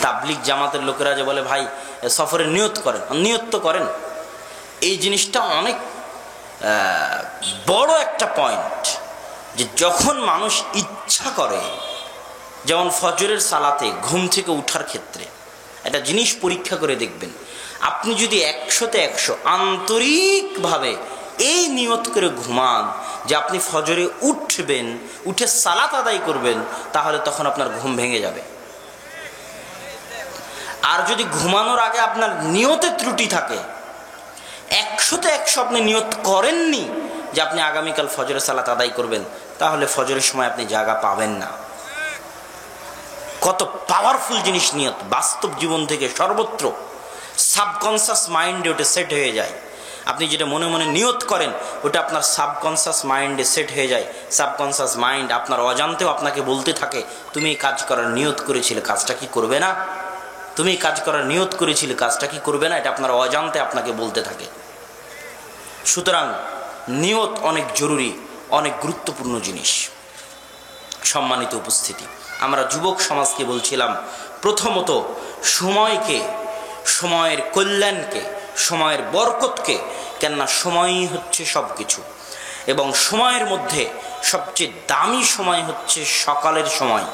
তাবলিগ জামাতের লোকেরা যে বলে ভাই সফরের নিয়ত করেন, নিয়ত তো করেন, এই জিনিসটা অনেক বড় একটা পয়েন্ট। যে যখন মানুষ ইচ্ছা করে, যেমন ফজরের সালাতে ঘুম থেকে উঠার ক্ষেত্রে একটা জিনিস পরীক্ষা করে দেখবেন, আপনি যদি 100-তে 100 আন্তরিকভাবে এই নিয়ত করে ঘুমান যে আপনি ফজরে উঠবেন, উঠে সালাত আদায় করবেন, তাহলে তখন আপনার ঘুম ভেঙে যাবে। আর যদি ঘুমানোর আগে আপনার নিয়তে ত্রুটি থাকে, 100-তে 100 আপনি নিয়ত করেননি যে আপনি আগামীকাল ফজরের সালাত আদায় করবেন, তাহলে ফজরের সময় আপনি জায়গা পাবেন না। কত পাওয়ারফুল জিনিস নিয়ত, বাস্তব জীবন থেকে সর্বত্র সাবকনসিয়াস মাইন্ডে ওটা সেট হয়ে যায়। আপনি যেটা মনে মনে নিয়ত করেন ওটা আপনার সাবকনসিয়াস মাইন্ডে সেট হয়ে যায়। সাবকনসিয়াস মাইন্ড আপনার অজান্তেও আপনাকে বলতে থাকে, তুমি এই কাজ করার নিয়ত করেছিলে, কাজটা কি করবে না? তুমি এই কাজ করার নিয়ত করেছিলে, কাজটা কি করবে না? এটা আপনার অজান্তে আপনাকে বলতে থাকে। সুতরাং নিয়ত অনেক জরুরি, অনেক গুরুত্বপূর্ণ জিনিস। সম্মানিত উপস্থিতি, আমরা যুবক সমাজকে বলছিলাম, প্রথমত সময়কে, সময়ের কল্যাণকে, সময়ের বরকতকে, কেননা সময়ই হচ্ছে সব কিছু, এবং সময়ের মধ্যে সবচেয়ে দামি সময় হচ্ছে সকালের সময়।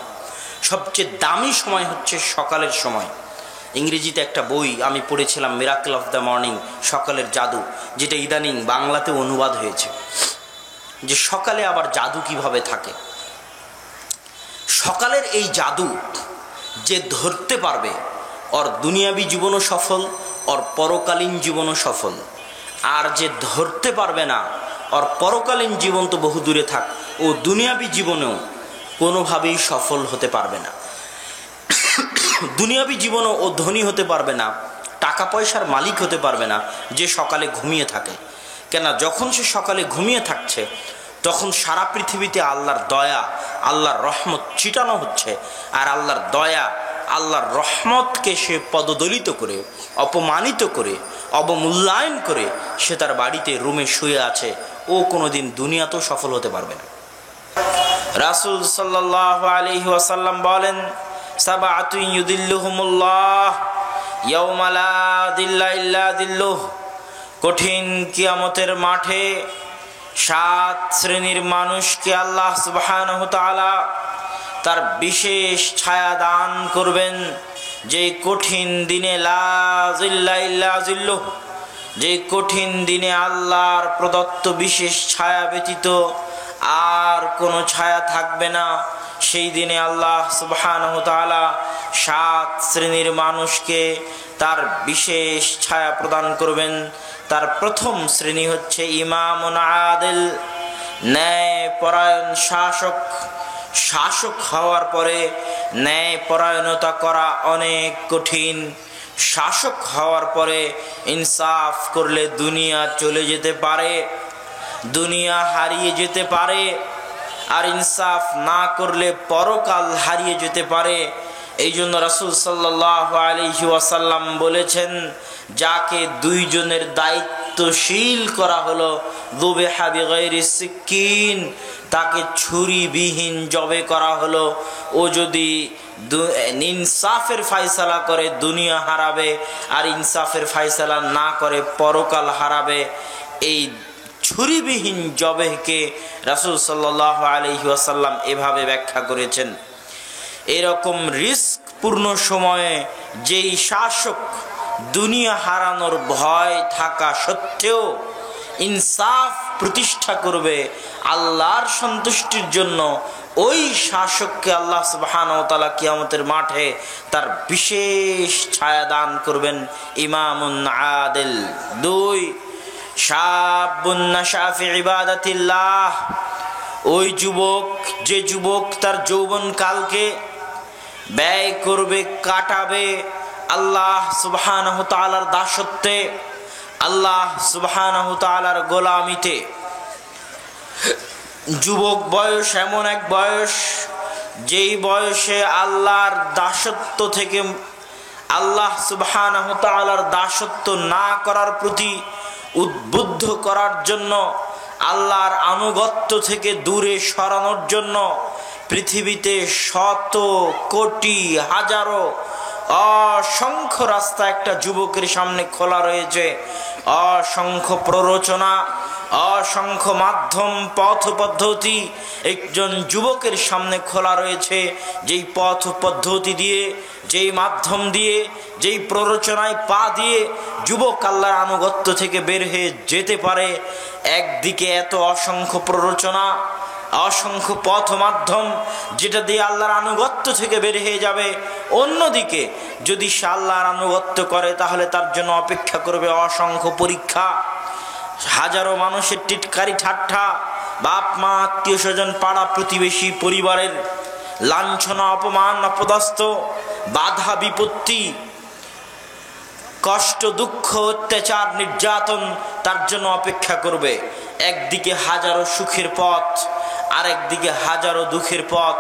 সবচেয়ে দামি সময় হচ্ছে সকালের সময়। ইংরেজিতে একটা বই আমি পড়েছিলাম, মিরাকল অফ দ্য মর্নিং, সকালের জাদু, যেটা ইদানিং বাংলাতে অনুবাদ হয়েছে, যে সকালে আবার জাদু কিভাবে থাকে। সকালের এই জাদু যে ধরতে পারবে, ওর দুনিয়াবী জীবনও সফল, ওর পরকালীন জীবনও সফল। আর যে ধরতে পারবে না, ওর পরকালীন জীবন তো বহু দূরে থাক, ও দুনিয়াবী জীবনেও কোনোভাবেই সফল হতে পারবে না। দুনিয়াবী জীবনও ও ধনী হতে পারবে না, টাকা পয়সার মালিক হতে পারবে না যে সকালে ঘুমিয়ে থাকে। কেন? যখন সে সকালে ঘুমিয়ে থাকছে তখন সারা পৃথিবীতে আল্লাহর দয়া, আল্লাহর রহমত ছিটানো হচ্ছে, আর আল্লাহর দয়া, আল্লাহর রহমতকে সে পদদলিত করে, অপমানিত করে, অবমূল্যায়ন করে সে তার বাড়িতে রুমে শুয়ে আছে। ও কোনোদিন দুনিয়াতেও সফল হতে পারবে না। রাসূল সাল্লাল্লাহু আলাইহি ওয়াসাল্লাম বলেন, সাবআতুন ইউদিল্লুহুমুল্লাহ ইয়াওমা লা দিল্লা ইল্লা দিল্লুহ। কঠিন কিয়ামতের মাঠে 7 শ্রেণীর মানুষকে আল্লাহ সুবহানাহু ওয়া তাআলা তার বিশেষ ছায়া দান করবেন। যে কঠিন দিনে লা জিল্লা ইল্লা জিল্লুহ, যে কঠিন দিনে আল্লাহর প্রদত্ত বিশেষ ছায়া ব্যতীত আর কোনো ছায়া থাকবে না, সেই দিনে আল্লাহ সুবহানাহু ওয়া তাআলা 7 শ্রেণীর মানুষকে তার বিশেষ ছায়া প্রদান করবেন। তার প্রথম শ্রেণী হচ্ছে ইমামুন আদিল, ন্যায় পরায়ণ শাসক। শাসক হওয়ার পরে ন্যায় পরায়ণতা করা অনেক কঠিন। শাসক হওয়ার পরে ইনসাফ করলে দুনিয়া চলে যেতে পারে, দুনিয়া হারিয়ে যেতে পারে, আর ইনসাফ না করলে পরকাল হারিয়ে যেতে পারে। এই জন্য রাসূল সাল্লাল্লাহু আলাইহি ওয়াসাল্লাম বলেছেন, যাকে 2 জনের দায়িত্বশীল করা হলো, যুবিহা বিগাইরি সিকিন, তাকে ছুরিবিহীন জবে করা হলো। ও যদি ইনসাফের ফয়সালা করে দুনিয়া হারাবে, আর ইনসাফের ফয়সালা না করে পরকাল হারাবে। এই ছুরিবিহীন জবেহকে রাসূল সাল্লাল্লাহু আলাইহি ওয়াসাল্লাম এভাবে ব্যাখ্যা করেছেন। এরকম রিস্কপূর্ণ সময়ে যেই শাসক দুনিয়া হারানোর ভয় থাকা সত্ত্বেও ইনসাফ প্রতিষ্ঠা করবে আল্লাহর সন্তুষ্টির জন্য, ওই শাসককে আল্লাহ সুবহানাহু ওয়া তাআলা কিয়ামতের মাঠে তার বিশেষ ছায়া দান করবেন। ইমামুন আদিল। 2, শাবুন নাশা ফি ইবাদাতিল্লাহ। ওই যুবক, যে যুবক তার যৌবন কালকে ব্যয় করবে, কাটাবে আল্লাহ সুবহানাহু ওয়া তাআলার দাসত্বে, আল্লাহ সুবহানাহু ওয়া তাআলার গোলামিতে। যুবক বয়স এমন এক বয়স, যেই বয়সে আল্লাহর দাসত্ব থেকে, আল্লাহ সুবহানাহু ওয়া তাআলার দাসত্ব না করার প্রতি উদ্বুদ্ধ করার জন্য, আল্লাহর আনুগত্য থেকে দূরে সরানোর জন্য পৃথিবীতে শত কোটি হাজারো অসংখ্য রাস্তা একটা যুবকের সামনে খোলা রয়েছে, অসংখ্য প্ররোচনা, অসংখ্য মাধ্যম, পথ পদ্ধতি একজন যুবকের সামনে খোলা রয়েছে। যেই পথ পদ্ধতি দিয়ে, যেই মাধ্যম দিয়ে, যেই প্ররোচনায় পা দিয়ে যুবক আল্লাহর আনুগত্য থেকে বের হয়ে যেতে পারে। একদিকে এত অসংখ্য প্ররোচনা, অসংখ্য পথ মাধ্যম যেটা দিয়ে আল্লাহর আনুগত্য থেকে বের হয়ে যাবে, অন্যদিকে যদি সে আল্লাহর আনুগত্য করে তাহলে তার জন্য অপেক্ষা করবে অসংখ্য পরীক্ষা, হাজারো মানুষের টিটকারি ঠাট্টা, বাপ মা, আত্মীয় স্বজন, পাড়া প্রতিবেশী, পরিবারের লাঞ্ছনা, অপমান, অপদস্থ, বাধা বিপত্তি, কষ্ট, দুঃখ, অত্যাচার, নির্যাতন তার জন্য অপেক্ষা করবে। একদিকে হাজারো সুখের পথ, আর একদিকে হাজারো দুঃখের পথ।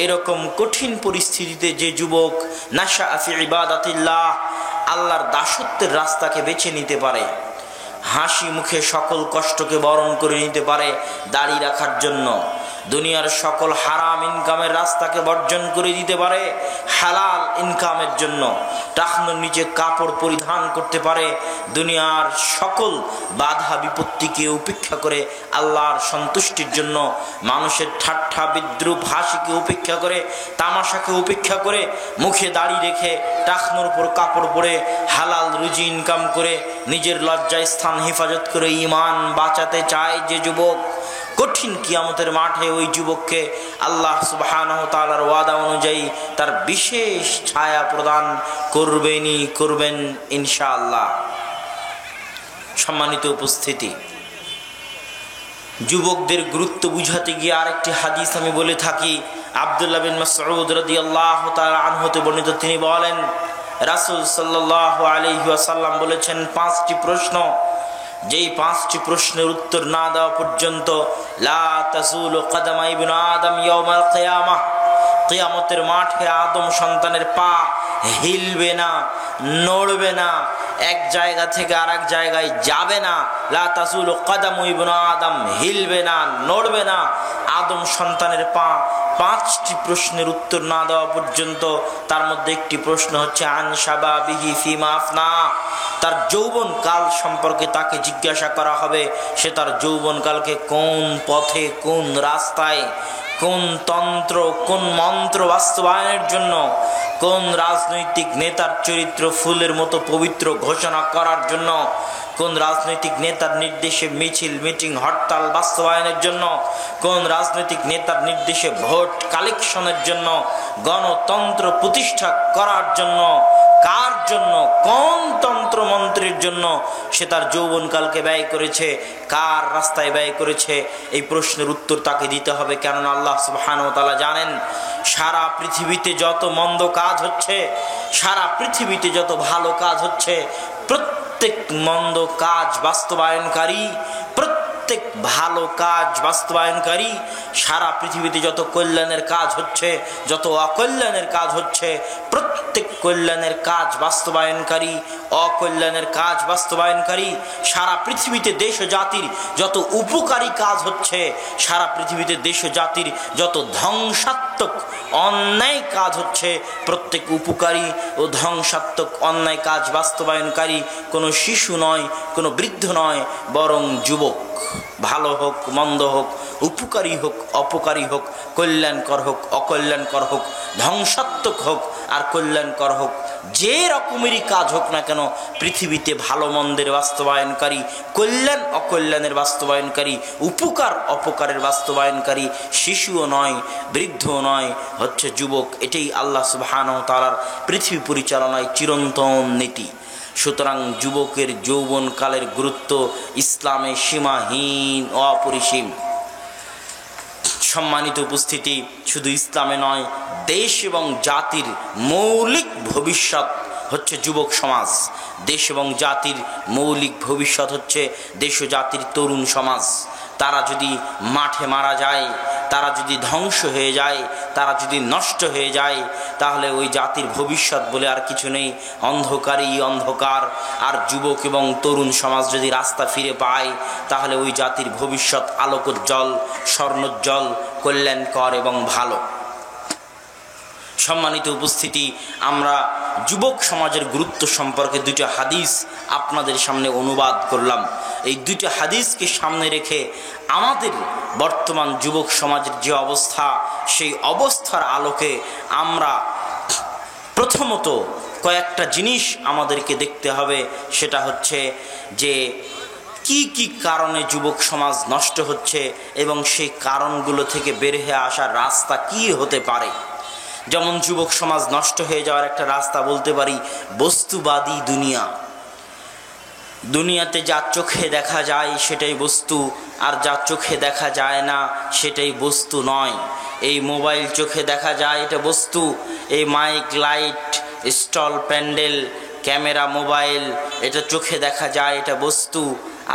এরকম কঠিন পরিস্থিতিতে যে যুবক নাশা ফি ইবাদাতিল্লাহ, আল্লাহর দাসত্বের রাস্তাকে বেছে নিতে পারে, হাসি মুখে সকল কষ্টকে বরণ করে নিতে পারে দাড়ি রাখার জন্য, দুনিয়ার সকল হারাম ইনকামের রাস্তাকে বর্জন করে দিতে পারে হালাল ইনকামের জন্য, টাকনোর নিচে কাপড় পরিধান করতে পারে দুনিয়ার সকল বাধা বিপত্তিকে উপেক্ষা করে আল্লাহর সন্তুষ্টির জন্য, মানুষের ঠাট্টা বিদ্রুপ হাসিকে উপেক্ষা করে, তামাশাকে উপেক্ষা করে, মুখে দাড়ি রেখে টাকনোর উপর কাপড় পরে হালাল রুজি ইনকাম করে নিজের লজ্জায় স্থান হেফাজত করে ঈমান বাঁচাতে চায় যে যুবক, কঠিন কিয়ামতের মাঠে ওই যুবককে আল্লাহ সুবহানাহু ওয়া তাআলার ওয়াদা অনুযায়ী তার বিশেষ ছায়া প্রদান করবেন ইনশাআল্লাহ। সম্মানিত উপস্থিতি, যুবকদের গুরুত্ব বুঝাতে গিয়ে আরেকটি হাদিস আমি বলে থাকি। আব্দুল্লাহ বিন মাসউদ রাদিয়াল্লাহু তাআলা আনহু হতে বর্ণিত, তিনি বলেন রাসূল সাল্লাল্লাহু আলাইহি ওয়াসাল্লাম বলেছেন, 5টি প্রশ্ন, যেই 5টি প্রশ্নের উত্তর না দেওয়া পর্যন্ত লা তাযুলু কদমা ইবনে আদম ইয়াউমাল কিয়ামাহ, কিয়ামতের মাঠে আদম সন্তানের পা হিলবে না, নড়বে না, এক জায়গা থেকে আরেক জায়গায় যাবে না। লা তাযুলু কদমু ইবনে আদম, হিলবে না, নড়বে না আদম সন্তানের পা। 5টি প্রশ্নের উত্তর না দেওয়া পর্যন্ত। তার মধ্যে একটি প্রশ্ন হচ্ছে আন শাবাবিহি ফিমা আফনা, তার যৌবন কাল সম্পর্কে তাকে জিজ্ঞাসা করা হবে, সে তার যৌবন কালকে কোন পথে, কোন রাস্তায়, কোন তন্ত্র, কোন মন্ত্র বাস্তবায়নের জন্য, কোন রাজনৈতিক নেতার চরিত্র ফুলের মতো পবিত্র ঘোষণা করার জন্য, কোন রাজনৈতিক নেতার নির্দেশে মিছিল, মিটিং, হরতাল বাস্তবায়নের জন্য, কোন রাজনৈতিক নেতার নির্দেশে ভোট কালেকশনের জন্য, গণতন্ত্র প্রতিষ্ঠা করার জন্য, কার জন্য, কোন তন্ত্র মন্ত্রের জন্য সে তার যৌবনকালকে ব্যয় করেছে, কার রাস্তায় ব্যয় করেছে, এই প্রশ্নের উত্তর তাকে দিতে হবে। কেননা আল্লাহ সুবহানাহু ওয়া তাআলা জানেন সারা পৃথিবীতে যত মন্দ কাজ হচ্ছে, সারা পৃথিবীতে যত ভালো কাজ হচ্ছে, প্রত্যেক মন্দ কাজ বাস্তবায়নকারী, প্রত্যেক ভালো কাজ বাস্তবায়নকারী, সারা পৃথিবীতে যত কল্যাণের কাজ হচ্ছে, যত অকল্যাণের কাজ হচ্ছে, প্রত্যেক কল্যাণের কাজ বাস্তবায়নকারী, অকল্যাণের কাজ বাস্তবায়নকারী, সারা পৃথিবীতে দেশ ও জাতির যত উপকারী কাজ হচ্ছে, সারা পৃথিবীতে দেশ ও জাতির যত ধ্বংসাত্মক অন্যায় কাজ হচ্ছে, প্রত্যেক উপকারী ও ধ্বংসাত্মক অন্যায় কাজ বাস্তবায়নকারী কোনো শিশু নয়, কোনো বৃদ্ধ নয়, বরং যুবক। ভালো হোক মন্দ হোক, উপকারী হোক অপকারী হোক, কল্যাণকর হোক অকল্যাণকর হোক, ধ্বংসাত্মক হোক আর কল্যাণকর হোক, যে রকমেরই কাজ হোক না কেন, পৃথিবীতে ভালো মন্দের বাস্তবায়নকারী, কল্যাণ অকল্যাণের বাস্তবায়নকারী, উপকার অপকারের বাস্তবায়নকারী শিশুও নয়, বৃদ্ধও নয়, হচ্ছে যুবক। এটাই আল্লাহ সুবহানাহু ওয়া তাআলার পৃথিবী পরিচালনায় চিরন্তন নীতি। সুতরাং যুবকের যৌবনকালের গুরুত্ব ইসলামে সীমাহীন, অপরিসীম। সম্মানিত উপস্থিতি, শুধু ইসলামে নয়, দেশ এবং জাতির মৌলিক ভবিষ্যৎ হচ্ছে যুবক সমাজ। দেশ এবং জাতির মৌলিক ভবিষ্যৎ হচ্ছে দেশ ও জাতির তরুণ সমাজ। তারা যদি মাঠে মারা যায়, তারা যদি ধ্বংস হয়ে যায়, তারা যদি নষ্ট হয়ে যায়, তাহলে ওই জাতির ভবিষ্যৎ বলে আর কিছু নেই, অন্ধকারই অন্ধকার। আর যুবক এবং তরুণ সমাজ যদি রাস্তা ফিরে পায়, তাহলে ওই জাতির ভবিষ্যৎ আলোকোজ্জ্বল, স্বর্ণোজ্জ্বল, কল্যাণকর এবং ভালো। সম্মানিত উপস্থিতি, আমরা যুবক সমাজের গুরুত্ব সম্পর্কে দুইটা হাদিস আপনাদের সামনে অনুবাদ করলাম। এই দুইটা হাদিসকে সামনে রেখে আমাদের বর্তমান যুবক সমাজের যে অবস্থা, সেই অবস্থার আলোকে আমরা প্রথমত কয়েকটা জিনিস আমাদেরকে দেখতে হবে। সেটা হচ্ছে যে কি কি কারণে যুবক সমাজ নষ্ট হচ্ছে এবং সেই কারণগুলো থেকে বের হয়ে আসার রাস্তা কি হতে পারে। যেমন যুবক সমাজ নষ্ট হয়ে যাওয়ার একটা রাস্তা বলতে পারি বস্তুবাদী দুনিয়া। দুনিয়াতে যা চোখে দেখা যায় সেটাই বস্তু, আর যা চোখে দেখা যায় না সেটাই বস্তু নয়। এই মোবাইল চোখে দেখা যায় এটা বস্তু, এই mic, light, stall, pandal, camera, mobile এটা চোখে দেখা যায় এটা বস্তু।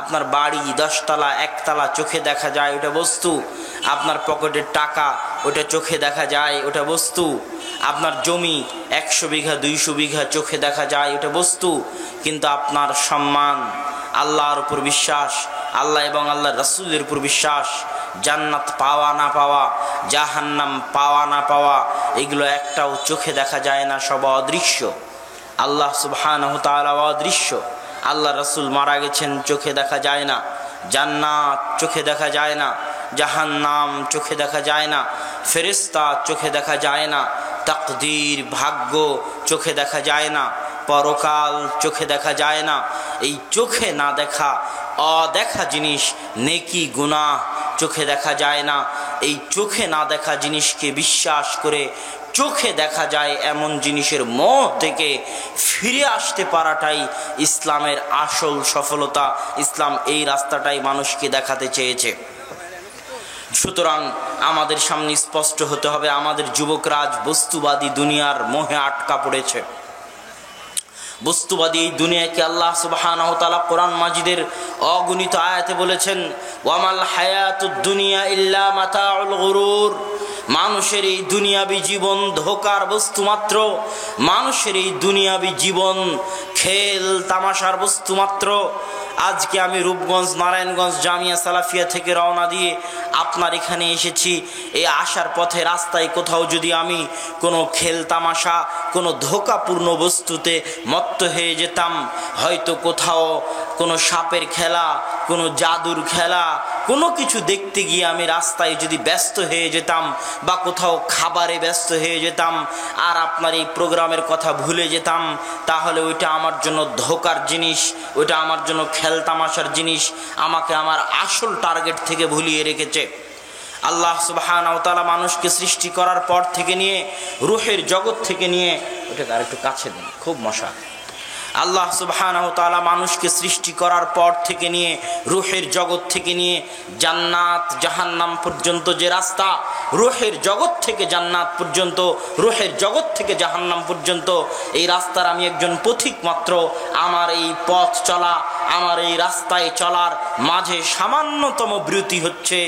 আপনার বাড়ি 10 তলা 1 তলা চোখে দেখা যায় ওটা বস্তু। আপনার পকেটের টাকা ওটা চোখে দেখা যায় ওটা বস্তু। আপনার জমি 100 বিঘা 200 বিঘা চোখে দেখা যায় ওটা বস্তু। কিন্তু আপনার সম্মান, আল্লাহর উপর বিশ্বাস, আল্লাহ এবং আল্লাহর রাসূলের উপর বিশ্বাস, জান্নাত পাওয়া না পাওয়া, জাহান্নাম পাওয়া না পাওয়া, এগুলো একটাও চোখে দেখা যায় না, সব অদৃশ্য। আল্লাহ সুবহানাহু ওয়া তাআলা অদৃশ্য, আল্লাহ রাসূল মারা গেছেন চোখে দেখা যায় না, জান্নাত চোখে দেখা যায় না, জাহান্নাম চোখে দেখা যায় না, ফেরেশতা চোখে দেখা যায় না, তাকদীর ভাগ্য চোখে দেখা যায় না, পরকাল চোখে দেখা যায় না। এই চোখে না দেখা অদেখা জিনিস নেকি গুনাহ চোখে দেখা যায় না। এই চোখে না দেখা জিনিসকে বিশ্বাস করে চোখে দেখা যায় এমন জিনিসের মোহ থেকে ফিরে আসতে পারাটাই ইসলামের আসল সফলতা। ইসলাম এই রাস্তাটাই মানুষকে দেখাতে চেয়েছে। সুতরাং আমাদের সামনে স্পষ্ট হতে হবে, আমাদের যুবকরা আজ বস্তুবাদী দুনিয়ার মোহে আটকা পড়েছে। বস্তুবাদী এই দুনিয়াকে আল্লাহ সুবহানাহু ওয়া তাআলা কোরআন মাজিদের অগণিত আয়াতে বলেছেন, ওয়ামাল হায়াতুদ দুনিয়া ইল্লা মাতাউল গুরুর। মানুষের এই দুনিয়াবী জীবন ধোঁকার বস্তু মাত্র। মানুষের এই দুনিয়াবী জীবন খেল তামাশার বস্তু মাত্র। আজকে আমি রূপগঞ্জ নারায়ণগঞ্জ জামিয়া সালাফিয়া থেকে রওনা দিয়ে আপনার এখানে এসেছি। এই আসার পথে রাস্তায় কোথাও যদি আমি কোনো খেল তামাশা, কোনো ধোঁকাপূর্ণ বস্তুতে মত্ত হয়ে যেতাম, হয়তো কোথাও কোনো সাপের খেলা, কোনো জাদুর খেলা, কোনো কিছু দেখতে গিয়ে আমি রাস্তায় যদি ব্যস্ত হয়ে যেতাম বা কোথাও খাবারে ব্যস্ত হয়ে যেতাম আর আপনার এই প্রোগ্রামের কথা ভুলে যেতাম, তাহলে ওইটা আমার জন্য ধোঁকার জিনিস, ওইটা আমার জন্য খেল তামাশার জিনিস, আমাকে আমার আসল টার্গেট থেকে ভুলিয়ে রেখেছে। আল্লাহ সুবহানাহু ওয়া তাআলা মানুষকে সৃষ্টি করার পর থেকে নিয়ে, রূহের জগৎ থেকে নিয়ে, ওটাকে আরেকটু কাছে দিন, খুব মশা। আল্লাহ সুবহানাহু ওয়া তাআলা মানুষকে সৃষ্টি করার পর থেকে নিয়ে, রূহের জগৎ থেকে নিয়ে জান্নাত জাহান্নাম পর্যন্ত যে রাস্তা, রূহের জগৎ থেকে জান্নাত পর্যন্ত, রূহের জগৎ থেকে জাহান্নাম পর্যন্ত, এই রাস্তার আমি একজন পথিক মাত্র। আমার এই পথ চলা, আমার এই রাস্তায় চলার মাঝে সামান্যতম বিরতি হচ্ছে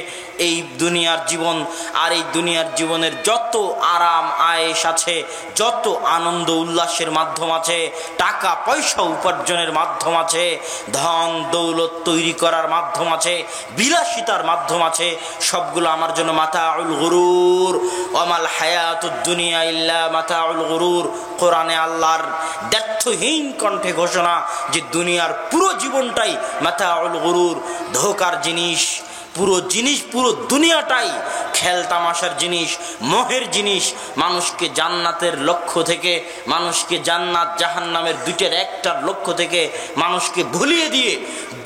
এই দুনিয়ার জীবন। আর এই দুনিয়ার জীবনের যত আরাম আয়েশ আছে, যত আনন্দ উল্লাসের মাধ্যম আছে, টাকা পয়সা উপার্জনের মাধ্যম আছে, ধন দৌলত তৈরি করার মাধ্যম আছে, বিলাসিতার মাধ্যম আছে, সবগুলো আমার জন্য মাতাউল গুরুর। ওয়ামাল হায়াতুদ দুনিয়া ইল্লা মাতাউল গুরুর। কোরআনে আল্লাহর দ্ব্যর্থহীন কণ্ঠে ঘোষণা যে দুনিয়ার পুরো জীবনটাই মাতাউল গুরুর, ধোঁকার জিনিস। পুরো জিনিস, পুরো দুনিয়াটাই খেল তামাশার জিনিস, মোহের জিনিস। মানুষকে জান্নাতের লক্ষ্য থেকে, মানুষকে জান্নাত জাহান্নামের দুইটার একটার লক্ষ্য থেকে মানুষকে ভুলিয়ে দিয়ে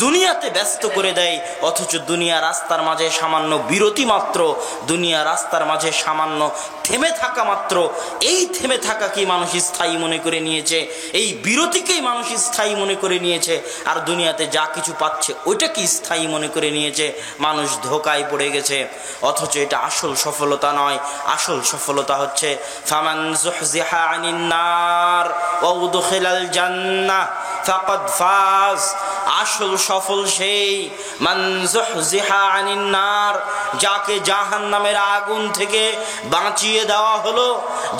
দুনিয়াতে ব্যস্ত করে দেয়। অথচ দুনিয়া রাস্তার মাঝে সামান্য বিরতি মাত্র, দুনিয়া রাস্তার মাঝে সামান্য থেমে থাকা মাত্র। এই থেমে থাকাকেই মানুষ স্থায়ী মনে করে নিয়েছে, এই বিরতিকেই মানুষ স্থায়ী মনে করে নিয়েছে, আর দুনিয়াতে যা কিছু পাচ্ছে ওইটাকে স্থায়ী মনে করে নিয়েছে। মানুষ ধোঁকায় পড়ে গেছে। অথচ এটা আসল সফলতা নয়। আসল সফলতা হচ্ছে ফামান যুহজিহা আনিন নার ওয়া উদখিলাল জান্নাহ ফাকাদ ফাজ। আসল সফল সেই মান যুহজিহা আনিন নার, যাকে জাহান্নামের আগুন থেকে বাঁচিয়ে দেওয়া হলো,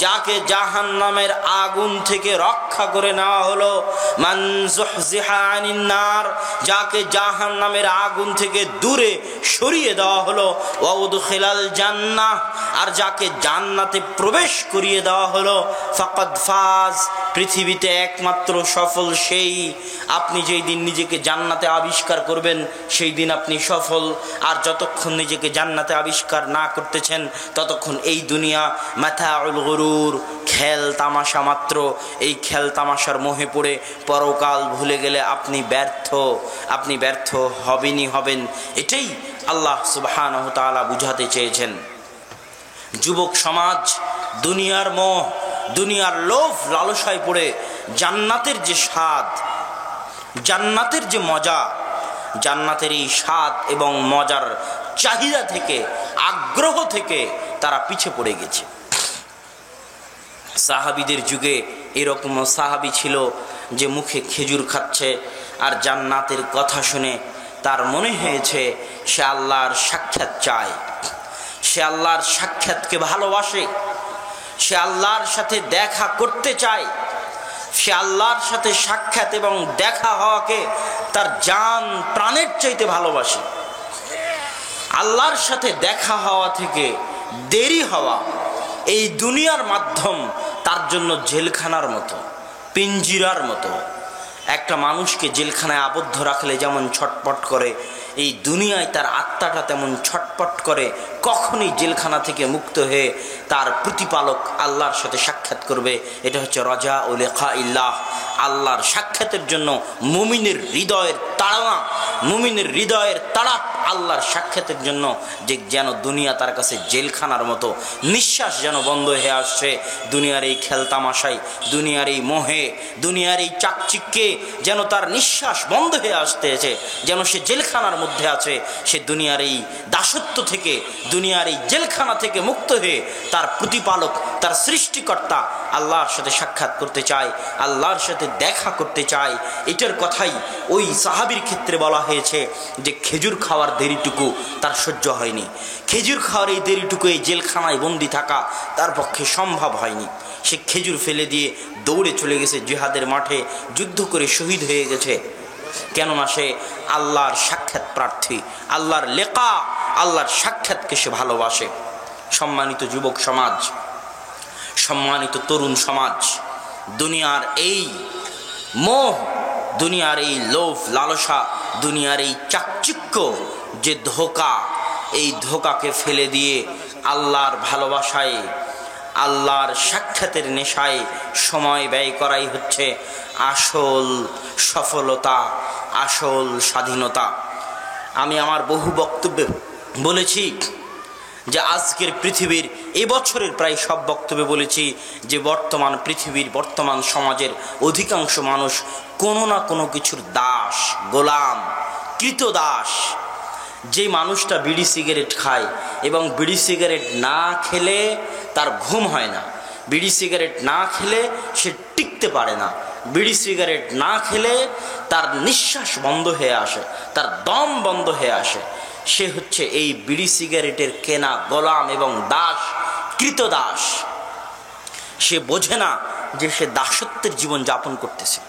যাকে জাহান্নামের আগুন থেকে রক্ষা ব্যাখ্যা করে নেওয়া হলো মান যুহজিহা আনিন নার, যাকে জাহান্নামের আগুন থেকে দূরে সরিয়ে দেওয়া হলো, ওয়া উদখিলাল জান্নাহ, আর যাকে জান্নাতে প্রবেশ করিয়ে দেওয়া হলো, ফাকাদ ফাজ, পৃথিবীতে একমাত্র সফল সেই। আপনি যেই দিন নিজেকে জান্নাতে আবিষ্কার করবেন সেই দিন আপনি সফল। আর যতক্ষণ নিজেকে জান্নাতে আবিষ্কার না করতেছেন ততক্ষণ এই দুনিয়া মাতাউল গুরুর, খেল তামাশা মাত্র। এই খেল তামাশার মোহে পড়ে পরকাল ভুলে গেলে আপনি ব্যর্থ হবেনই হবেন। এটাই আল্লাহ সুবহানাহু ওয়া তাআলা বুঝাতে চেয়েছেন। যুবক সমাজ দুনিয়ার মোহ, দুনিয়ার লোভ লালসায় পড়ে জান্নাতের যে স্বাদ, জান্নাতের যে মজা, জান্নাতের এই স্বাদ এবং মজার চাহিদা থেকে, আগ্রহ থেকে তারা পিছে পড়ে গেছে। সাহাবীদের যুগে এরকম সাহাবী ছিল যে মুখে খেজুর খাচ্ছে আর জান্নাতের কথা শুনে তার মনে হয়েছে সে আল্লাহর সাক্ষাৎ চায়, সে আল্লাহর সাক্ষাৎকে ভালোবাসে, সে আল্লাহর সাথে দেখা করতে চায়, সে আল্লাহর সাথে সাক্ষাৎ এবং দেখা হওয়াকে তার জান প্রাণের চাইতে ভালোবাসে। আল্লাহর সাথে দেখা হওয়া থেকে দেরি হওয়া এই দুনিয়ার মাধ্যম তার জন্য জেলখানার মতো, পিঞ্জিরার মতো। একটা মানুষকে জেলখানায় আবদ্ধ রাখলে যেমন ছটপট করে, এই দুনিয়ায় তার আত্মাটা তেমন ছটপট করে। কখনই জেলখানা থেকে মুক্ত হয়ে তার প্রতিপালক আল্লাহর সাথে সাক্ষাৎ করবে। এটা হচ্ছে রজা ও লিকা ইল্লাহ, আল্লাহর সাক্ষাতের জন্য মুমিনের হৃদয়ের তাড়না, মুমিনের হৃদয়ের তাড়াপ আল্লাহর সাক্ষাতের জন্য, যে যেন দুনিয়া তার কাছে জেলখানার মতো। নিঃশ্বাস যেন বন্ধ হয়ে আসছে দুনিয়ার এই খেলতামাশায়, দুনিয়ার এই মোহে, দুনিয়ার এই চাকচিক্যে যেন তার নিঃশ্বাস বন্ধ হয়ে আসতেছে, যেন সে জেলখানার মধ্যে আছে। সে দুনিয়ার এই দাসত্ব থেকে, দুনিয়ার এই জেলখানা থেকে মুক্ত হয়ে তার প্রতিপালক, তার সৃষ্টিকর্তা আল্লাহর সাথে সাক্ষাৎ করতে চায়, আল্লাহর সাথে দেখা করতে চায়। এটার কথাই ওই সাহাবীর ক্ষেত্রে বলা হয়েছে যে খেজুর খাওয়ার দেরিটুকু তার সহ্য হয়নি। খেজুর খাওয়ার এই দেরিটুকু, এই জেলখানায় বন্দি থাকা তার পক্ষে সম্ভব হয়নি। সে খেজুর ফেলে দিয়ে দৌড়ে চলে গেছে জিহাদের মাঠে, যুদ্ধ করে শহীদ হয়ে গেছে। কেননা সে আল্লাহর সাক্ষাৎ প্রার্থী, আল্লাহর লেকা, আল্লাহর সাক্ষাৎকে সে ভালোবাসে। সম্মানিত যুবক সমাজ, সম্মানিত তরুণ সমাজ, দুনিয়ার এই মোহ, দুনিয়ার এই লোভ লালসা, দুনিয়ার এই চাকচিক্য যে ধোঁকা, এই ধোঁকাকে ফেলে দিয়ে আল্লাহর ভালোবাসায়, আল্লাহর সাক্ষাতের নেশায় সময় ব্যয় করাই হচ্ছে আসল সফলতা, আসল স্বাধীনতা। আমি আমার বহু বক্তব্যে বলেছি যে আজকের পৃথিবীর, এবছরের প্রায় সব বক্তব্যে বলেছি যে বর্তমান পৃথিবীর, বর্তমান সমাজের অধিকাংশ মানুষ কোনো না কোনো কিছুর দাস, গোলাম, কৃতদাস। যে মানুষটা বিড়ি সিগারেট খায় এবং বিড়ি সিগারেট না খেলে তার ঘুম হয় না, বিড়ি সিগারেট না খেলে সে টিকতে পারে না, বিড়ি সিগারেট না খেলে তার নিঃশ্বাস বন্ধ হয়ে আসে, তার দম বন্ধ হয়ে আসে, সে হচ্ছে এই বিড়ি সিগারেটের কেনা গোলাম এবং দাস, কৃতদাস। সে বোঝে না যে সে দাসত্বের জীবন যাপন করতেছে।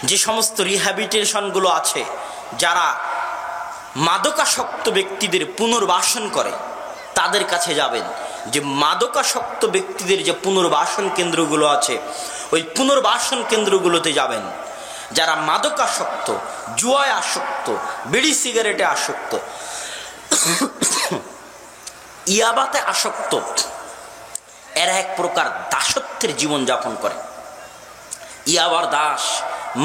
যে সমস্ত রিহ্যাবিলিটেশনগুলো আছে, যারা মাদকাসক্ত ব্যক্তিদের পুনর্বাসন করে, তাদের কাছে যাবেন। যে মাদকাসক্ত ব্যক্তিদের যে পুনর্বাসন কেন্দ্রগুলো আছে, ওই পুনর্বাসন কেন্দ্রগুলোতে যাবেন। যারা মাদকাসক্ত, জুয়ায় আসক্ত, বিড়ি সিগারেটে আসক্ত, ইয়াবাতে আসক্ত, এরা এক প্রকার দাসত্বের জীবন যাপন করে। ইয়াবার দাস,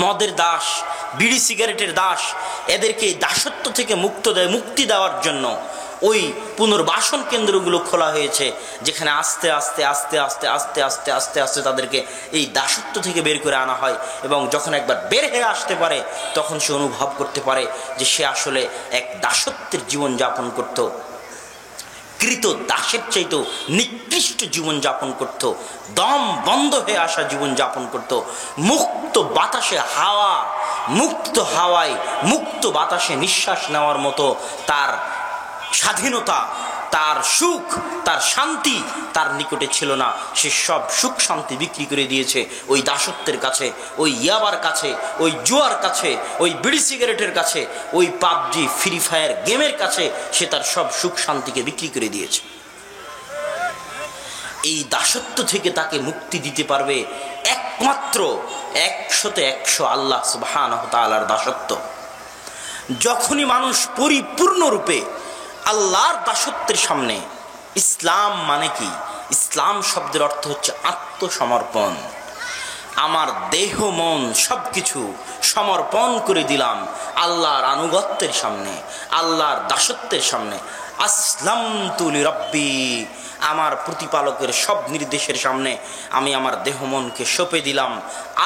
মদের দাস, বিড়ি সিগারেটের দাস। এদেরকে দাসত্ব থেকে মুক্তি দেওয়ার জন্য ওই পুনর্বাসন কেন্দ্রগুলো খোলা হয়েছে, যেখানে আস্তে আস্তে আস্তে আস্তে আস্তে আস্তে আস্তে আস্তে তাদেরকে এই দাসত্ব থেকে বের করে আনা হয়। এবং যখন একবার বের হয়ে আসতে পারে, তখন সে অনুভব করতে পারে যে সে আসলে এক দাসত্বের জীবন যাপন করত, কৃত দাসের চাইতেও নিকৃষ্ট জীবন যাপন করত, দম বন্ধ হয়ে আসা জীবন যাপন করত। মুক্ত বাতাসে হাওয়া, মুক্ত হাওয়ায়, মুক্ত বাতাসে নিঃশ্বাস নেওয়ার মতো তার স্বাধীনতা, তার সুখ, তার শান্তি তার নিকটে ছিল না। সে সব সুখ শান্তি বিক্রি করে দিয়েছে ওই দাসত্বের কাছে, ওই ইয়াবার কাছে, ওই জুয়ার কাছে, ওই বিড়ি সিগারেটের কাছে, ওই পাবজি ফ্রি ফায়ার গেমের কাছে সে তার সব সুখ শান্তিকে বিক্রি করে দিয়েছে। এই দাসত্ব থেকে তাকে মুক্তি দিতে পারবে একমাত্র 100% আল্লাহ সুবহানাহু ওয়া তাআলার দাসত্ব। যখনই মানুষ পরিপূর্ণরূপে আল্লাহর দাসত্বের সামনে, ইসলাম মানে কি? ইসলাম শব্দের অর্থ হচ্ছে আত্মসমর্পণ। আমার দেহ মন সব কিছু সমর্পণ করে দিলাম আল্লাহর আনুগত্যের সামনে, আল্লাহর দাসত্বের সামনে। আসলামতু লিরাব্বি, আমার প্রতিপালকের সব নির্দেশের সামনে আমি আমার দেহ মনকে সঁপে দিলাম,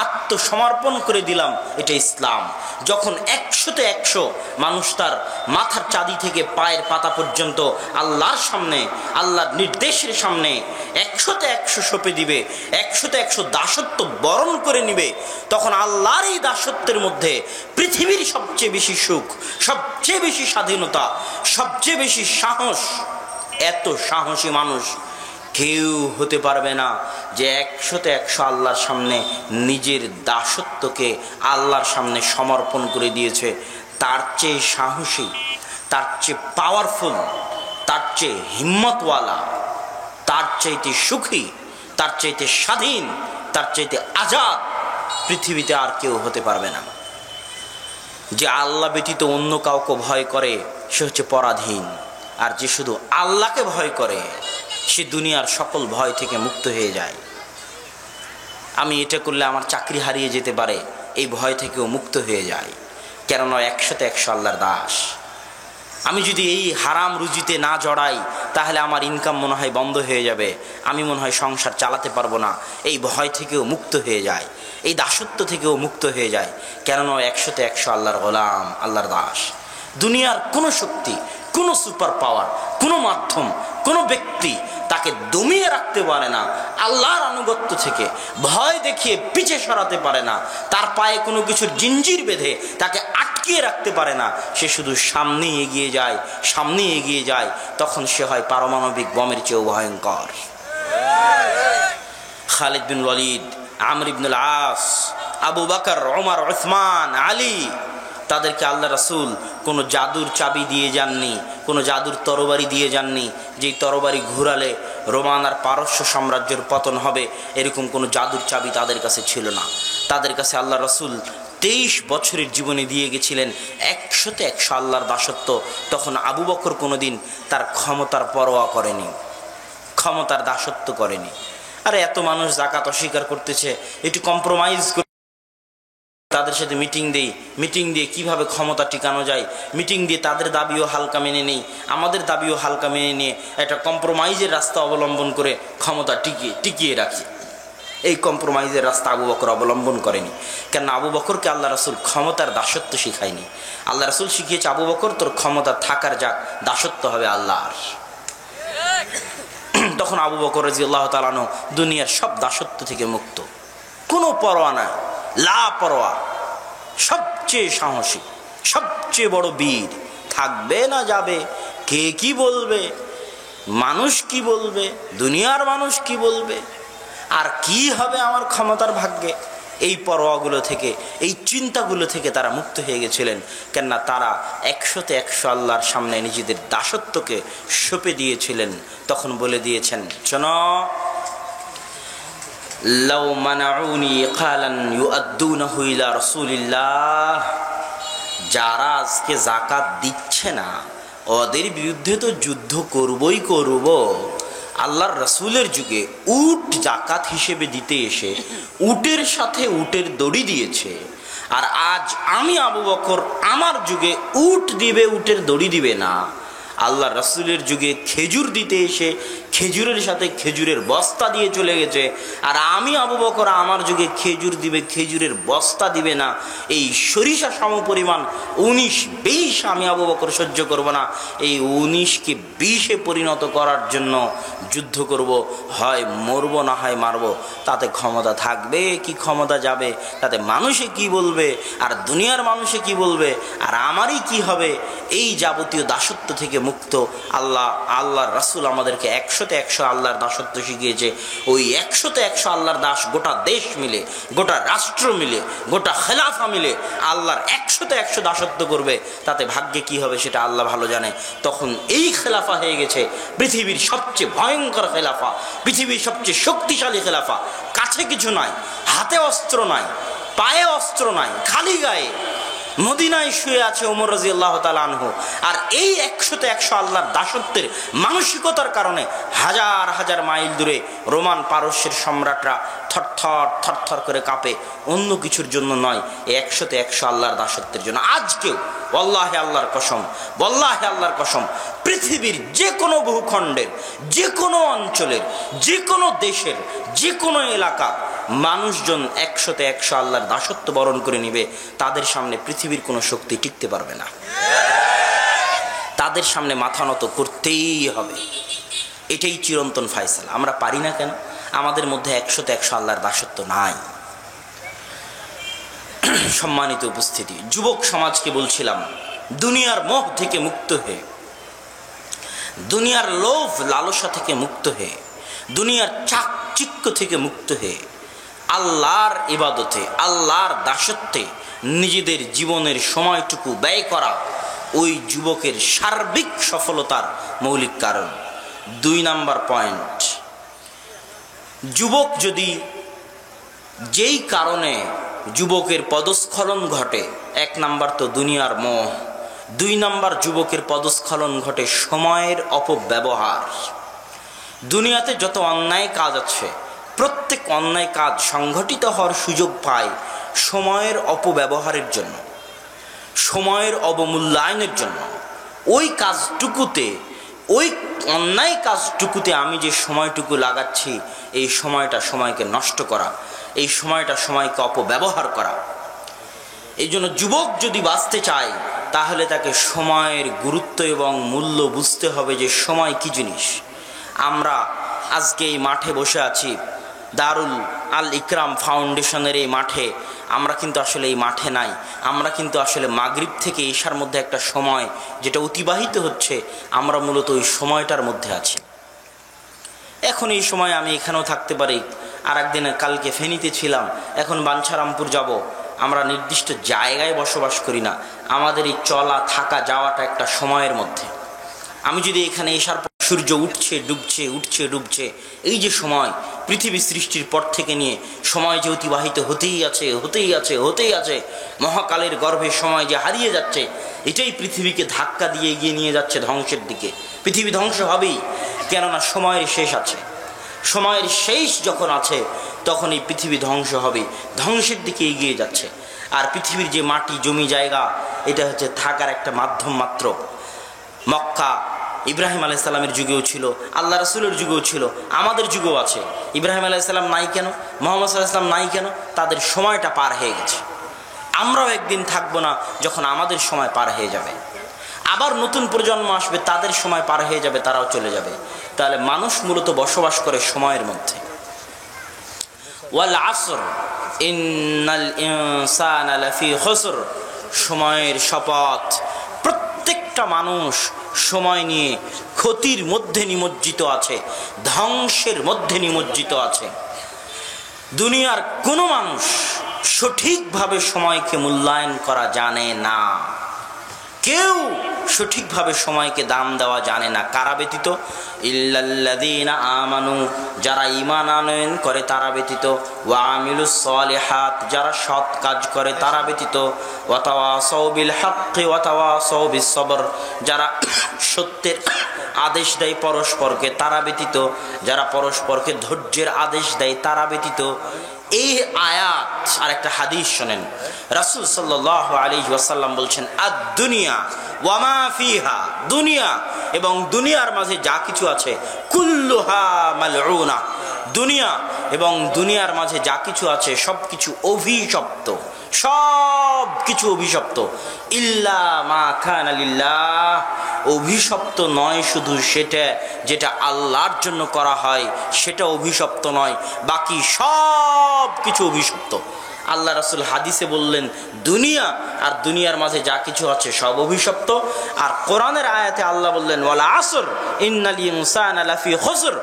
আত্মসমর্পণ করে দিলাম। এটা ইসলাম। যখন 100% মানুষ তার মাথার চাঁদি থেকে পায়ের পাতা পর্যন্ত আল্লাহর সামনে, আল্লাহর নির্দেশের সামনে 100% সঁপে দিবে, 100% দাসত্ব বরণ করে নিবে, তখন আল্লাহর এই দাসত্বের মধ্যে পৃথিবীর সবচেয়ে বেশি সুখ, সবচেয়ে বেশি স্বাধীনতা, সবচেয়ে বেশি সাহস। এত সাহসী মানুষ কেউ হতে পারবে না যে 100% আল্লাহর সামনে নিজের দাসত্বকে আল্লাহর সামনে সমর্পণ করে দিয়েছে। তার চেয়ে সাহসী, তার চেয়ে পাওয়ারফুল, তার চেয়ে হিম্মতওয়ালা, তার চাইতে সুখী, তার চাইতে স্বাধীন, তার চাইতে আজাদ পৃথিবীতে আর কেউ হতে পারবে না। যে আল্লাহ ব্যতীত অন্য কাউকে ভয় করে সে হচ্ছে পরাধীন, আর যে শুধু আল্লাহকে ভয় করে সে দুনিয়ার সকল ভয় থেকে মুক্ত হয়ে যায়। আমি এটা করলে আমার চাকরি হারিয়ে যেতে পারে, এই ভয় থেকেও মুক্ত হয়ে যায়, কেননা 100% আল্লাহর দাস। আমি যদি এই হারাম রুজিতে না জড়াই তাহলে আমার ইনকাম মনে হয় বন্ধ হয়ে যাবে, আমি মনে হয় সংসার চালাতে পারবো না। এই ভয় থেকেও মুক্ত হয়ে যায়, এই দাসত্ব থেকেও মুক্ত হয়ে যায়, কেননা 100% আল্লাহর গোলাম, আল্লাহর দাস। দুনিয়ার কোনো শক্তি, কোনো সুপার পাওয়ার, কোনো মাধ্যম, কোনো ব্যক্তি তাকে দমিয়ে রাখতে পারে না। আল্লাহর আনুগত্য থেকে ভয় দেখিয়ে পিছে সরাতে পারে না, তার পায়ে কোনো কিছুর জিঞ্জির বেঁধে তাকে আটকিয়ে রাখতে পারে না। সে শুধু সামনে এগিয়ে যায়, সামনে এগিয়ে যায়, তখন সে হয় পারমাণবিক বমের চেয়েও ভয়ঙ্কর। খালিদ বিন ওয়ালিদ, আমর ইবনুল আস, আবু বকর, ওমর, উসমান, আলী, তাদেরকে আল্লাহ রাসূল কোনো জাদুর চাবি দিয়ে যাননি, কোনো জাদুর তরবারি দিয়ে যাননি, যেই তরবারি ঘুরালে রোমান আর পারস্য সাম্রাজ্যের পতন হবে, এরকম কোনো জাদুর চাবি তাদের কাছে ছিল না। তাদের কাছে আল্লাহ রাসূল 23 বছরের জীবনে দিয়ে গেছিলেন 100% আল্লাহর দাসত্ব। তখন আবু বকর কোনোদিন তার ক্ষমতার পরোয়া করেনি, ক্ষমতার দাসত্ব করেনি। আরে এত মানুষ যাকাত অস্বীকার করতেছে, একটু কম্প্রোমাইজ করে তাদের সাথে মিটিং দিয়ে কিভাবে ক্ষমতা টিকানো যায়, মিটিং দিয়ে তাদের দাবিও হালকা মেনে নেই, আমাদের দাবিও হালকা মেনে নিয়ে একটা কম্প্রোমাইজের রাস্তা অবলম্বন করে ক্ষমতা টিকিয়ে রাখি। এই কম্প্রোমাইজের রাস্তা আবু বকর অবলম্বন করেনি, কেন আবু বকরকে আল্লাহ রাসূল ক্ষমতার দাসত্ব শিখায়নি। আল্লাহ রাসূল শিখিয়েছে, আবু বকর তোর ক্ষমতা থাকার যাক, দাসত্ব হবে আল্লাহর। তখন আবু বকর রাদিয়াল্লাহু তাআলা আনহু দুনিয়ার সব দাসত্ব থেকে মুক্ত, কোনো পরোয়া নাই, লাপরোয়া, সবচেয়ে সাহসী, সবচেয়ে বড় বীর। থাকবে না যাবে, কে কি বলবে, মানুষ কি বলবে, দুনিয়ার মানুষ কি বলবে, আর কি হবে আমার ক্ষমতার ভাগ্যে, এই পরোয়াগুলো থেকে, এই চিন্তাগুলো থেকে তারা মুক্ত হয়ে গেছিলেন। কেননা তারা 100% আল্লাহর সামনে নিজেদের দাসত্বকে সঁপে দিয়েছিলেন। তখন বলে দিয়েছেন, শোনো, লাউ মানাউনি কালান ইউআদ্দুনাহু ইলা রাসূলিল্লাহ, যারা আজকে যাকাত দিচ্ছে না ওদের বিরুদ্ধে তো যুদ্ধ করবই করব। আল্লাহর রাসূলের যুগে উট যাকাত হিসেবে দিতে এসে উটের সাথে উটের দড়ি দিয়েছে, আর আজ আমি আবু বকর আমার যুগে উট দিবে, উটের দড়ি দিবে না। আল্লাহ রাসূলের যুগে খেজুর দিতে এসে খেজুরের সাথে খেজুরের বস্তা দিয়ে চলে গেছে, আর আমি আবু বকর আমার যুগে খেজুর দিবে, খেজুরের বস্তা দিবে না। এই সরিষা সমপরিমাণ 19-20 আমি আবু বকর সহ্য করব না। এই 19কে 20-এ পরিণত করার জন্য যুদ্ধ করব, হয় মরব না হয় মারব। তাতে ক্ষমতা থাকবে কি ক্ষমতা যাবে, তাতে মানুষে কি বলবে আর দুনিয়ার মানুষে কি বলবে আর আমারই কি হবে, এই যাবতীয় দাসত্ব থেকে মুক্ত। আল্লাহর রাসূল আমাদেরকে 100তে 100 আল্লাহর দাসত্ব শিখিয়েছে। ওই 100তে 100 আল্লাহর দাস গোটা দেশ মিলে, গোটা রাষ্ট্র মিলে, গোটা খেলাফা মিলে আল্লাহর 100তে 100 দাসত্ব করবে, তাতে ভাগ্যে কি হবে সেটা আল্লাহ ভালো জানে। তখন এই খেলাফা হয়ে গেছে পৃথিবীর সবচেয়ে ভয়ঙ্কর খেলাফা, পৃথিবীর সবচেয়ে শক্তিশালী খেলাফা। কাছে কিছু নাই, হাতে অস্ত্র নাই, পায়ে অস্ত্র নাই, খালি গায়ে মদিনায় শুয়ে আছে ওমর রাদিয়াল্লাহু তাআলা আনহু। আর এই 100তে 100 আল্লাহর দাসত্বের মানসিকতার কারণে হাজার হাজার মাইল দূরে রোমান পারস্যের সম্রাটরা থরথর থরথর করে কাঁপে, অন্য কিছুর জন্য নয়, এই 100তে 100 আল্লাহর দাসত্বের জন্য। আজকেও ওয়াল্লাহি আল্লাহর কসম, ওয়াল্লাহি আল্লাহর কসম, পৃথিবীর যে কোনো ভূখণ্ডের, যে কোনো অঞ্চলের, যে কোনো দেশের, যে কোনো এলাকা মানুষজন 100তে 100 আল্লাহর দাসত্ব বরণ করে নিবে, তাদের সামনে পৃথিবীর কোনো শক্তি টিকতে পারবে না। তাদের সামনে মাথা নত করতেই হবে। এটাই চিরন্তন ফায়সালা। আমরা পারি না কেন? আমাদের মধ্যে 100তে 100 আল্লাহর দাসত্ব নাই। সম্মানিত উপস্থিতি, যুবক সমাজকে বলছিলাম, দুনিয়ার মোহ থেকে মুক্ত হয়ে, দুনিয়ার লোভ লালসা থেকে মুক্ত হয়ে, দুনিয়ার চাকচিক্য থেকে মুক্ত হয়ে আল্লাহর ইবাদতে, আল্লাহর দাসত্বে নিজেদের জীবনের সময়টুকু ব্যয় করা ওই যুবকের সার্বিক সফলতার মৌলিক কারণ। 2 নাম্বার পয়েন্ট, যুবক যদি যেই কারণে যুবকের পদস্খলন ঘটে, 1 নাম্বার তো দুনিয়ার মোহ, 2 নাম্বার যুবকের পদস্খলন ঘটে সময়ের অপব্যবহার। দুনিয়াতে যত অন্যায় কাজ আছে, প্রত্যেক অন্যায় কাজ সংঘটিত হওয়ার সুযোগ পায় সময়ের অপব্যবহারের জন্য, সময়ের অবমূল্যায়নের জন্য। ওই কাজটুকুতে, ওই অন্যায় কাজটুকুতে আমি যে সময়টুকু লাগাচ্ছি, এই সময়টা সময়কে নষ্ট করা, এই সময়টা সময়কে অপব্যবহার করা। এই জন্য যুবক যদি বাঁচতে চায়, তাহলে তাকে সময়ের গুরুত্ব এবং মূল্য বুঝতে হবে যে সময় কি জিনিস। আমরা আজকে এই মাঠে বসে আছি, দারুল আল ইকরাম ফাউন্ডেশনের এই মাঠে। আমরা কিন্তু আসলে এই মাঠে নাই, আমরা কিন্তু আসলে মাগরিব থেকে ঈশার মধ্যে একটা সময় যেটা অতিবাহিত হচ্ছে, আমরা মূলত ওই সময়টার মধ্যে আছি। এখন এই সময় আমি এখানেও থাকতে পারি, আর একদিন কালকে ফেনীতে ছিলাম, এখন বাঞ্ছারামপুর যাব। আমরা নির্দিষ্ট জায়গায় বসবাস করি না, আমাদের এই চলা থাকা যাওয়াটা একটা সময়ের মধ্যে। আমি যদি এখানে ঈশার পর সূর্য উঠছে ডুবছে, উঠছে ডুবছে, এই যে সময় পৃথিবী সৃষ্টির পর থেকে নিয়ে সময় যে অতিবাহিত হতেই আছে, হতেই আছে, হতেই আছে, মহাকালের গর্ভে সময় যে হারিয়ে যাচ্ছে, এটাই পৃথিবীকে ধাক্কা দিয়ে এগিয়ে নিয়ে যাচ্ছে ধ্বংসের দিকে। পৃথিবী ধ্বংস হবেই, কেননা সময়ের শেষ আছে। সময়ের শেষ যখন আছে, তখন এই পৃথিবী ধ্বংস হবে, ধ্বংসের দিকে এগিয়ে যাচ্ছে। আর পৃথিবীর যে মাটি জমি জায়গা, এটা হচ্ছে থাকার একটা মাধ্যম মাত্র। মক্কা ইব্রাহিম আলাইহিস সালামের যুগেও ছিল, আল্লাহ রাসূলের যুগেও ছিল, আমাদের যুগেও আছে। ইব্রাহিম আলাইহিস সালাম নাই কেন? মুহাম্মদ সাল্লাল্লাহু আলাইহি ওয়াসাল্লাম নাই কেন? তাদের সময়টা পার হয়ে গেছে। আমরাও একদিন থাকবো না, যখন আমাদের সময় পার হয়ে যাবে। আবার নতুন প্রজন্ম আসবে, তাদের সময় পার হয়ে যাবে, তারাও চলে যাবে। তাহলে মানুষ মূলত বসবাস করে সময়ের মধ্যে। ওয়াল আসর ইন্নাল ইনসানা লাফি খুসর, সময়ের শপথ, প্রত্যেকটা মানুষ সময় নিয়ে ক্ষতির মধ্যে নিমজ্জিত আছে, ধ্বংসের মধ্যে নিমজ্জিত আছে। দুনিয়ার কোনো মানুষ সঠিকভাবে সময়কে মূল্যায়ন করা জানে না, কেউ সঠিকভাবে সময়কে দাম দেওয়া জানে না। কারা ব্যতীত? ইল্লাল্লাযীনা আমানু, যারা ঈমান আনয়ন করে তারা ব্যতীত, ওয়া আমিলুস সালিহাত, যারা সৎ কাজ করে তারা ব্যতীত, ওয়া তাওয়াসাউ বিল হাক্কি ওয়া তাওয়াসাউ বিস সবর, যারা সত্যের আদেশ দেয় পরস্পরকে তারা ব্যতীত, যারা পরস্পরকে ধৈর্যের আদেশ দেয় তারা ব্যতীত। এই আয়াত আর একটা হাদিস শোনেন, রাসূল সাল্লাল্লাহু আলাইহি ওয়াসাল্লাম বলছেন, আদ-দুনিয়া ওয়া মা ফিহা, দুনিয়া এবং দুনিয়ার মাঝে যা কিছু আছে, কুল্লুহা মালউনা, দুনিয়া এবং দুনিয়ার মাঝে যা কিছু আছে সব কিছু অভিশপ্ত, সব কিছু অভিশপ্ত। ইল্লা মা কানা লিল্লাহ, অভিশপ্ত নয় শুধু সেটা যেটা আল্লাহর জন্য করা হয়, সেটা অভিশপ্ত নয়, বাকি সব কিছু অভিশপ্ত। আল্লাহ রাসূল হাদিসে বললেন দুনিয়া আর দুনিয়ার মাঝে যা কিছু আছে সব অভিশপ্ত। আর কোরআনের আয়াতে আল্লাহ বললেন ওয়াল আসর ইন্নাল ইনসানা লাফি খুসর,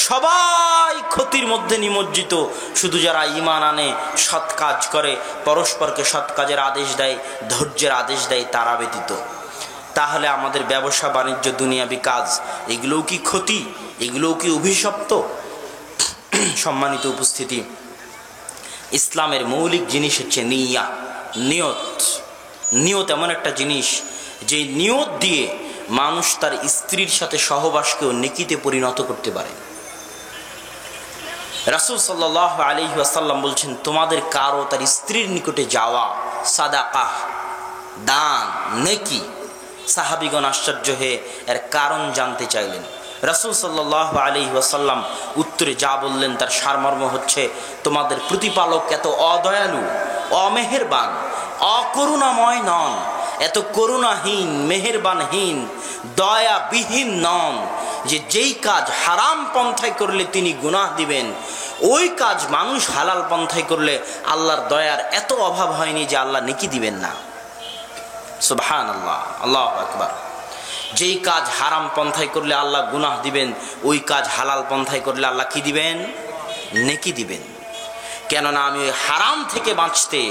সবাই ক্ষতির মধ্যে নিমজ্জিত, শুধু যারা ঈমান আনে, সৎ কাজ করে, পরস্পরকে সৎ কাজের আদেশ দেয়, ধৈর্যের আদেশ দেয়, তারা ব্যতীত। তাহলে আমাদের ব্যবসা বাণিজ্য দুনিয়াবি কাজ এগুলোও কি ক্ষতি? এগুলোও কি অভিশপ্ত? সম্মানিত উপস্থিতি, ইসলামের মৌলিক জিনিস হচ্ছে নিয়ত। নিয়ত এমন একটা জিনিস যে নিয়ত দিয়ে মানুষ তার স্ত্রীর সাথে সহবাসকেও নেকিতে পরিণত করতে পারে। রাসূল সাল্লাল্লাহু আলাইহি ওয়াসাল্লাম বলছেন, তোমাদের কারো তার স্ত্রীর নিকটে যাওয়া সাদাকাহ, দান, নেকি। সাহাবীগণ আশ্চর্য হয়ে এর কারণ জানতে চাইলেন। রাসূল সাল্লাল্লাহু আলাইহি ওয়াসাল্লাম উত্তরে যা বললেন তার সারমর্ম হচ্ছে, তোমাদের প্রতিপালক এত অদয়ালু, অমেহেরবান, অকরুণাময় নন, এত করুণাহীন, মেহেরবানহীন, দয়াবিহীন নন যে যেই কাজ হারাম পন্থায় করলে তিনি গুনাহ দিবেন, ওই কাজ মানুষ হালাল পন্থায় করলে আল্লাহর দয়ার এত অভাব হয়নি যে আল্লাহ নেকি দিবেন না। সুবহানাল্লাহ, আল্লাহু আকবার। যেই কাজ হারাম পন্থায় করলে আল্লাহ গুনাহ দিবেন, ওই কাজ হালাল পন্থায় করলে আল্লাহ কি দিবেন? নেকি দিবেন। কেননা আমি ওই হারাম থেকে বাঁচতে,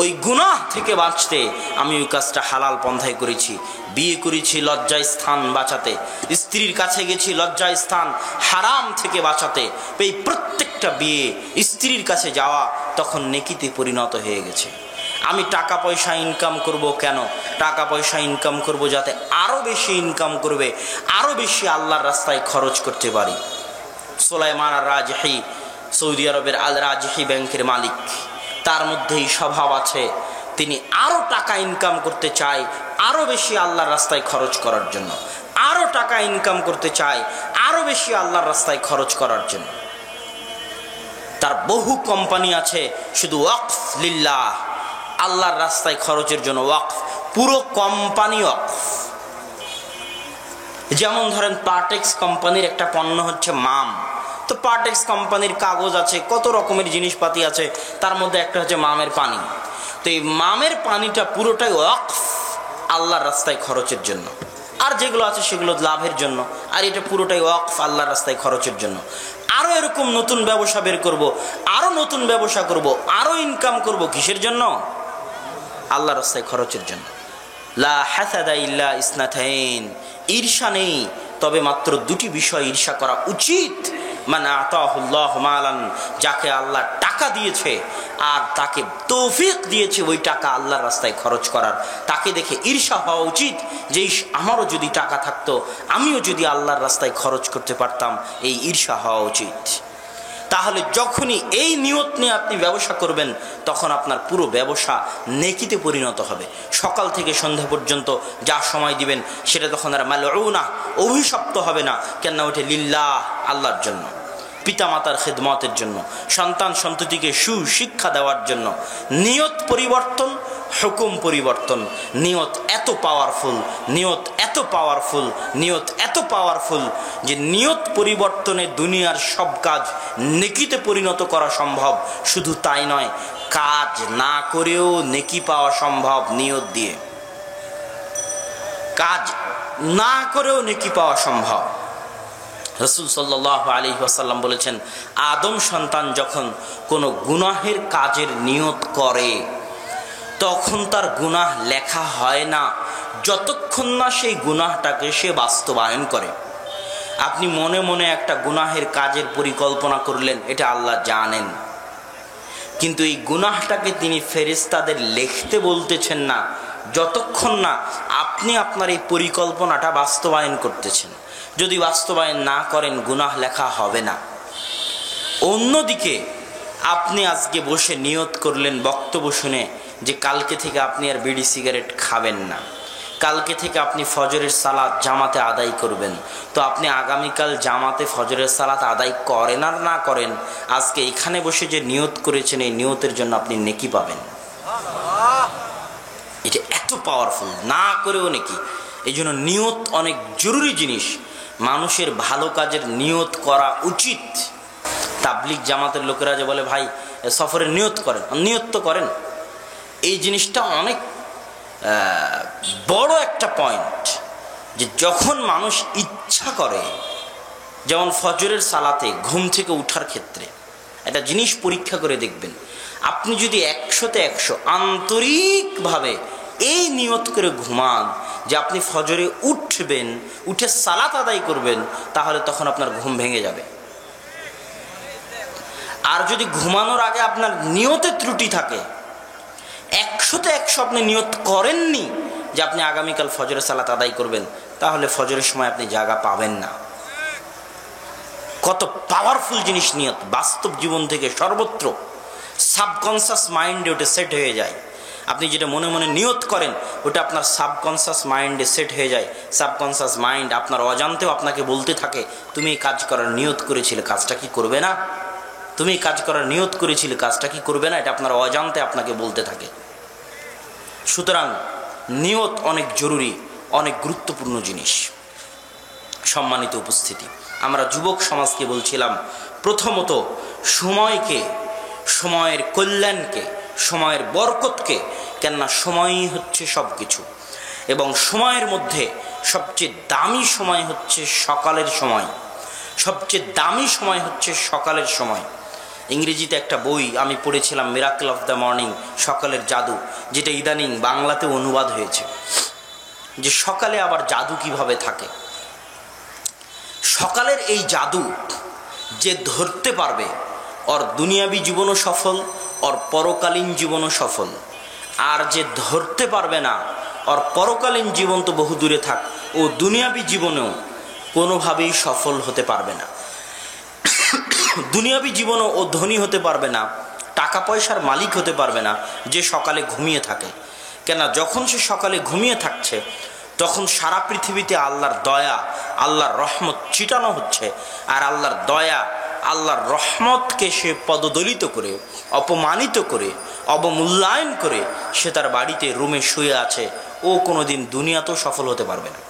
ওই গুনাহ থেকে বাঁচতে আমি ওই কাজটা হালাল পন্থায় করেছি। বিয়ে করেছি লজ্জায় স্থান বাঁচাতে, স্ত্রীর কাছে গেছি লজ্জায় স্থান হারাম থেকে বাঁচাতে। এই প্রত্যেকটা বিয়ে, স্ত্রীর কাছে যাওয়া তখন নেকিতে পরিণত হয়ে গেছে। আমি টাকা পয়সা ইনকাম করব কেন? টাকা পয়সা ইনকাম করব যাতে আরো বেশি ইনকাম করবে, আরো বেশি আল্লাহর রাস্তায় খরচ করতে পারি। সুলাইমান আর রাজহি, সৌদি আরবের আল রাজহি ব্যাংকের মালিক, তার মধ্যেই স্বভাব আছে তিনি আরো টাকা ইনকাম করতে চায় আরো বেশি আল্লাহর রাস্তায় খরচ করার জন্য, আরো টাকা ইনকাম করতে চায় আরো বেশি আল্লাহর রাস্তায় খরচ করার জন্য। তার বহু কোম্পানি আছে শুধু ওয়াকফ লিল্লাহ, আল্লাহর রাস্তায় খরচের জন্য ওয়াকফ, পুরো কোম্পানি ওয়াকফ। যেমন ধরেন পার্টেক্স কোম্পানির একটা পণ্য হচ্ছে মাম, তো পার্টেক্স কোম্পানির কাগজ আছে, কত রকমের জিনিসপাতি আছে, তার মধ্যে একটা হচ্ছে মামের পানি। তো এই মামের পানিটা পুরোটাই ওয়াকফ, আল্লাহর রাস্তায় খরচের জন্য। আর যেগুলো আছে সেগুলো লাভের জন্য, আর এটা পুরোটাই ওয়াকফ আল্লাহর রাস্তায় খরচের জন্য। আরো এরকম নতুন ব্যবসা বের করব, আরো নতুন ব্যবসা করব, আরো ইনকাম করব, কিসের জন্য? আল্লাহর রাস্তায় খরচের জন্য। লা হাসাদা ইল্লা ইসনাতাইন, ঈর্ষা নেই, তবে মাত্র দুটি বিষয় ঈর্ষা করা উচিত। মান আতাহুল্লাহু মালান, যাকে আল্লাহ টাকা দিয়েছে আর তাকে তৌফিক দিয়েছে ওই টাকা আল্লাহর রাস্তায় খরচ করার, তাকে দেখে ঈর্ষা হওয়া উচিত যে আমারও যদি টাকা থাকতো, আমিও যদি আল্লাহর রাস্তায় খরচ করতে পারতাম, এই ঈর্ষা হওয়া উচিত। তাহলে যখনই এই নিয়ত নিয়ে আপনি ব্যবসা করবেন, তখন আপনার পুরো ব্যবসা নেকিতে পরিণত হবে। সকাল থেকে সন্ধ্যা পর্যন্ত যা সময় দিবেন সেটা তখন আর মালউনা, অভিশপ্ত হবে না। কেন? ওঠে লিল্লাহ, আল্লাহর জন্য, পিতামাতার খেদমতের জন্য, সন্তান সন্ততিকে সুশিক্ষা দেওয়ার জন্য। নিয়ত পরিবর্তন, হুকুম পরিবর্তন। নিয়ত এত পাওয়ারফুল, নিয়ত এত পাওয়ারফুল, নিয়ত এত পাওয়ারফুল যে নিয়ত পরিবর্তনে দুনিয়ার সব কাজ নেকিতে পরিণত করা সম্ভব। শুধু তাই নয়, কাজ না করেও নেকি পাওয়া সম্ভব নিয়ত দিয়ে। কাজ না করেও নেকি পাওয়া সম্ভব। রাসূল সাল্লাল্লাহু আলাইহি ওয়াসাল্লাম বলেছেন, আদম সন্তান যখন কোনো গুনাহের কাজের নিয়ত করে তখন তার গুনাহ লেখা হয় না যতক্ষণ না সেই গুনাহটাকে সে বাস্তবায়ন করে। আপনি মনে মনে একটা গুনাহের কাজের পরিকল্পনা করলেন, এটা আল্লাহ জানেন, কিন্তু এই গুনাহটাকে তিনি ফেরেশতাদের লিখতে বলতেছেন না যতক্ষণ না আপনি আপনার এই পরিকল্পনাটা বাস্তবায়ন করতেছেন। যদি বাস্তবায়ন না করেন গুনাহ লেখা হবে না। অন্যদিকে আপনি আজকে বসে নিয়ত করলেন বক্তব্য শুনে যে কালকে থেকে আপনি আর বিড়ি সিগারেট খাবেন না, কালকে থেকে আপনি ফজরের সালাত জামাতে আদায় করবেন। তো আপনি আগামীকাল জামাতে ফজরের সালাত আদায় করেন আর না করেন, আজকে এখানে বসে যে নিয়ত করেছেন এই নিয়তের জন্য আপনি নেকি পাবেন। এটা এত পাওয়ারফুল, না করেও নেকি। এই জন্য নিয়ত অনেক জরুরি জিনিস। মানুষের ভালো কাজের নিয়ত করা উচিত। তাবলিগ জামাতের লোকেরা যে বলে ভাই সফরের নিয়ত করেন, নিয়ত তো করেন। এই জিনিসটা অনেক বড় একটা পয়েন্ট, যে যখন মানুষ ইচ্ছা করে, যেমন ফজরের সালাতে ঘুম থেকে উঠার ক্ষেত্রে একটা জিনিস পরীক্ষা করে দেখবেন, আপনি যদি 100-তে 100 আন্তরিকভাবে এই নিয়ত করে ঘুমান যে আপনি ফজরে উঠবেন, উঠে সালাত আদায় করবেন, তাহলে তখন আপনার ঘুম ভেঙে যাবে। আর যদি ঘুমানোর আগে আপনার নিয়তে ত্রুটি থাকে, 100-তে 100 আপনি নিয়ত করেননি যে আপনি আগামীকাল ফজরের সালাত আদায় করবেন, তাহলে ফজরের সময় আপনি জায়গা পাবেন না। কত পাওয়ারফুল জিনিস নিয়ত, বাস্তব জীবন থেকে সর্বত্র সাবকনসিয়াস মাইন্ডে ওটা সেট হয়ে যায়। আপনি যেটা মনে মনে নিয়ত করেন ওটা আপনার সাবকনসিয়াস মাইন্ডে সেট হয়ে যায়। সাবকনসিয়াস মাইন্ড আপনার অজান্তেও আপনাকে বলতে থাকে, তুমি এই কাজ করার নিয়ত করেছিলে, কাজটা কি করবে না? তুমি এই কাজ করার নিয়ত করেছিলে, কাজটা কি করবে না? এটা আপনার অজান্তে আপনাকে বলতে থাকে। সুতরাং নিয়ত অনেক জরুরি, অনেক গুরুত্বপূর্ণ জিনিস। সম্মানিত উপস্থিতি, আমরা যুবক সমাজকে বলছিলাম, প্রথমত সময়কে, সময়ের কল্যাণকে, সময়ের বরকতকে, কেননা সময়ই হচ্ছে সব কিছু, এবং সময়ের মধ্যে সবচেয়ে দামি সময় হচ্ছে সকালের সময়। সবচেয়ে দামি সময় হচ্ছে সকালের সময়। ইংরেজিতে একটা বই আমি পড়েছিলাম, মিরাকল অফ দ্য মর্নিং, সকালের জাদু, যেটা ইদানিং বাংলাতে অনুবাদ হয়েছে, যে সকালে আবার জাদু কিভাবে থাকে। সকালের এই জাদু যে ধরতে পারবে, ওর দুনিয়াবী জীবনও সফল, ওর পরকালীন জীবনও সফল। আর যে ধরতে পারবে না, ওর পরকালীন জীবন তো বহু দূরে থাক, ও দুনিয়াবী জীবনেও কোনোভাবেই সফল হতে পারবে না। দুনিয়াবী জীবনও ও ধনী হতে পারবে না, টাকা পয়সার মালিক হতে পারবে না যে সকালে ঘুমিয়ে থাকে। কেন, যখন সে সকালে ঘুমিয়ে থাকছে তখন সারা পৃথিবীতে আল্লাহর দয়া, আল্লাহর রহমত ছিটানো হচ্ছে। আর আল্লাহর দয়া, আল্লাহর রহমতকে সে পদদলিত করে, অপমানিত করে, অবমূল্যায়ন করে সে তার বাড়িতে রুমে শুয়ে আছে। ও কোনোদিন দুনিয়াতেও সফল হতে পারবে না।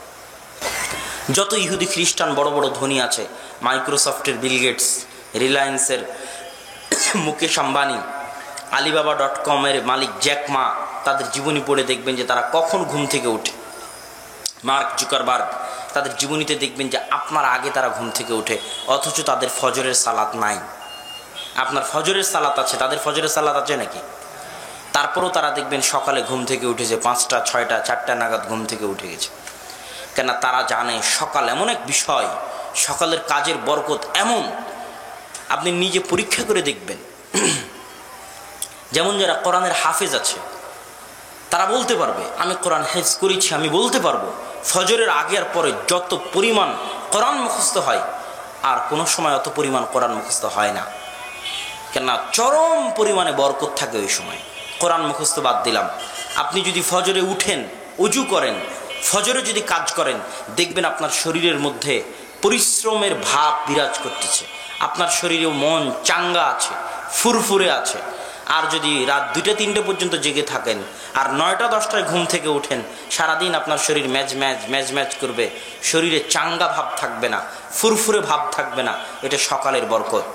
যত ইহুদি খ্রিস্টান বড় বড় ধনী আছে, মাইক্রোসফটের বিল গেটস, রিলায়েন্সের মুকেশ আম্বানি, alibaba.com-এর মালিক জ্যাক মা, তাদের জীবনী পড়ে দেখবেন যে তারা কখন ঘুম থেকে ওঠে। মার্ক জুকারবার্গ, তাদের জীবনীতে দেখবেন যে আপনার আগে তারা ঘুম থেকে ওঠে, অথচ তাদের ফজরের সালাত নাই। আপনার ফজরের সালাত আছে, তাদের ফজরের সালাত আছে নাকি? তারপরেও তারা দেখবেন সকালে ঘুম থেকে উঠেছে 5টা, 6টা, 4টা নাগাদ ঘুম থেকে উঠে গেছে। কেন, তারা জানে সকাল এমন এক বিষয়, সকালের কাজের বরকত এমন, আপনি নিজে পরীক্ষা করে দেখবেন। যেমন যারা কোরআনের হাফেজ আছে, তারা বলতে পারবে আমি কোরআন হেফজ করেছি, আমি বলতে পারবো ফজরের আগে আর পরে যত পরিমাণ কোরআন মুখস্থ হয়, আর কোনো সময় অত পরিমাণ কোরআন মুখস্থ হয় না। কেননা চরম পরিমাণে বরকত থাকে ওই সময়। কোরআন মুখস্থ বাদ দিলাম, আপনি যদি ফজরে উঠেন, অজু করেন, ফজরে যদি কাজ করেন, দেখবেন আপনার শরীরের মধ্যে পরিশ্রমের ভাব বিরাজ করতেছে, আপনার শরীরে মন চাঙ্গা আছে, ফুরফুরে আছে। আর যদি রাত 2টা-3টে পর্যন্ত জেগে থাকেন আর 9টা-10টায় ঘুম থেকে ওঠেন, সারাদিন আপনার শরীর ম্যাজ করবে, শরীরে চাঙ্গা ভাব থাকবে না, ফুরফুরে ভাব থাকবে না। এটা সকালের বরকত।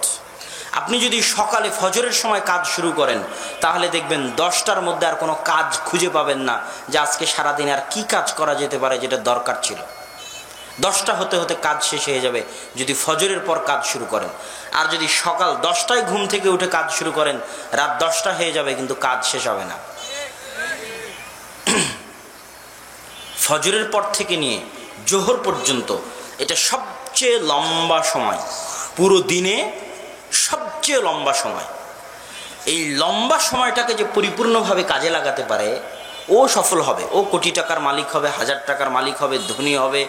আপনি যদি সকালে ফজরের সময় কাজ শুরু করেন, তাহলে দেখবেন 10টার মধ্যে আর কোনো কাজ খুঁজে পাবেন না যে আজকে সারাদিন আর কি কাজ করা যেতে পারে যেটা দরকার ছিল। 10টা হতে হতে কাজ শেষ হয়ে যাবে যদি ফজরের পর কাজ শুরু করেন। আর যদি সকাল 10টায় ঘুম থেকে উঠে কাজ শুরু করেন, রাত 10টা হয়ে যাবে কিন্তু কাজ শেষ হবে না। ফজরের পর থেকে নিয়ে জোহর পর্যন্ত এটা সবচেয়ে লম্বা সময়, পুরো দিনে সবচেয়ে লম্বা সময়। এই লম্বা সময়টাকে যে পরিপূর্ণভাবে কাজে লাগাতে পারে, ও সফল হবে, ও কোটি টাকার মালিক হবে, 1000 টাকার মালিক হবে, ধনী হবে,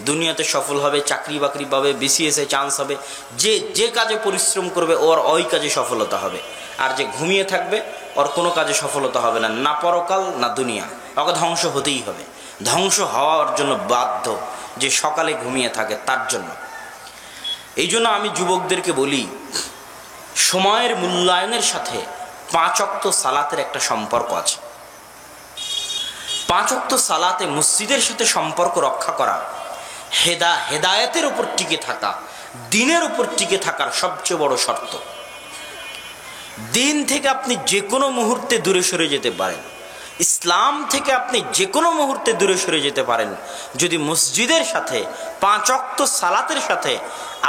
দুনিয়াতে সফল হবে, চাকরি বাকরি পাবে, বিসিএসে চান্স হবে। যে কাজে পরিশ্রম করবে ওর ওই কাজে সফলতা হবে। আর যে ঘুমিয়ে থাকবে ওর কোনো কাজে সফলতা হবে না, না পরকাল না দুনিয়া, ওকে ধ্বংস হতেই হবে। ধ্বংস হওয়ার জন্য বাধ্য যে সকালে ঘুমিয়ে থাকে, তার জন্য। এই জন্য আমি যুবকদেরকে বলি, সময়ের মূল্যায়নের সাথে 5 ওয়াক্ত সালাতের একটা সম্পর্ক আছে। 5 ওয়াক্ত সালাতে মসজিদের সাথে সম্পর্ক রক্ষা করা, হেদায়েতের উপর টিকে থাকা, দিনের উপর টিকে থাকার সবচেয়ে বড় শর্ত। দিন থেকে আপনি যে কোনো মুহূর্তে দূরে সরে যেতে পারেন, ইসলাম থেকে আপনি যে কোনো মুহূর্তে দূরে সরে যেতে পারেন যদি মসজিদের সাথে 5 ওয়াক্ত সালাতের সাথে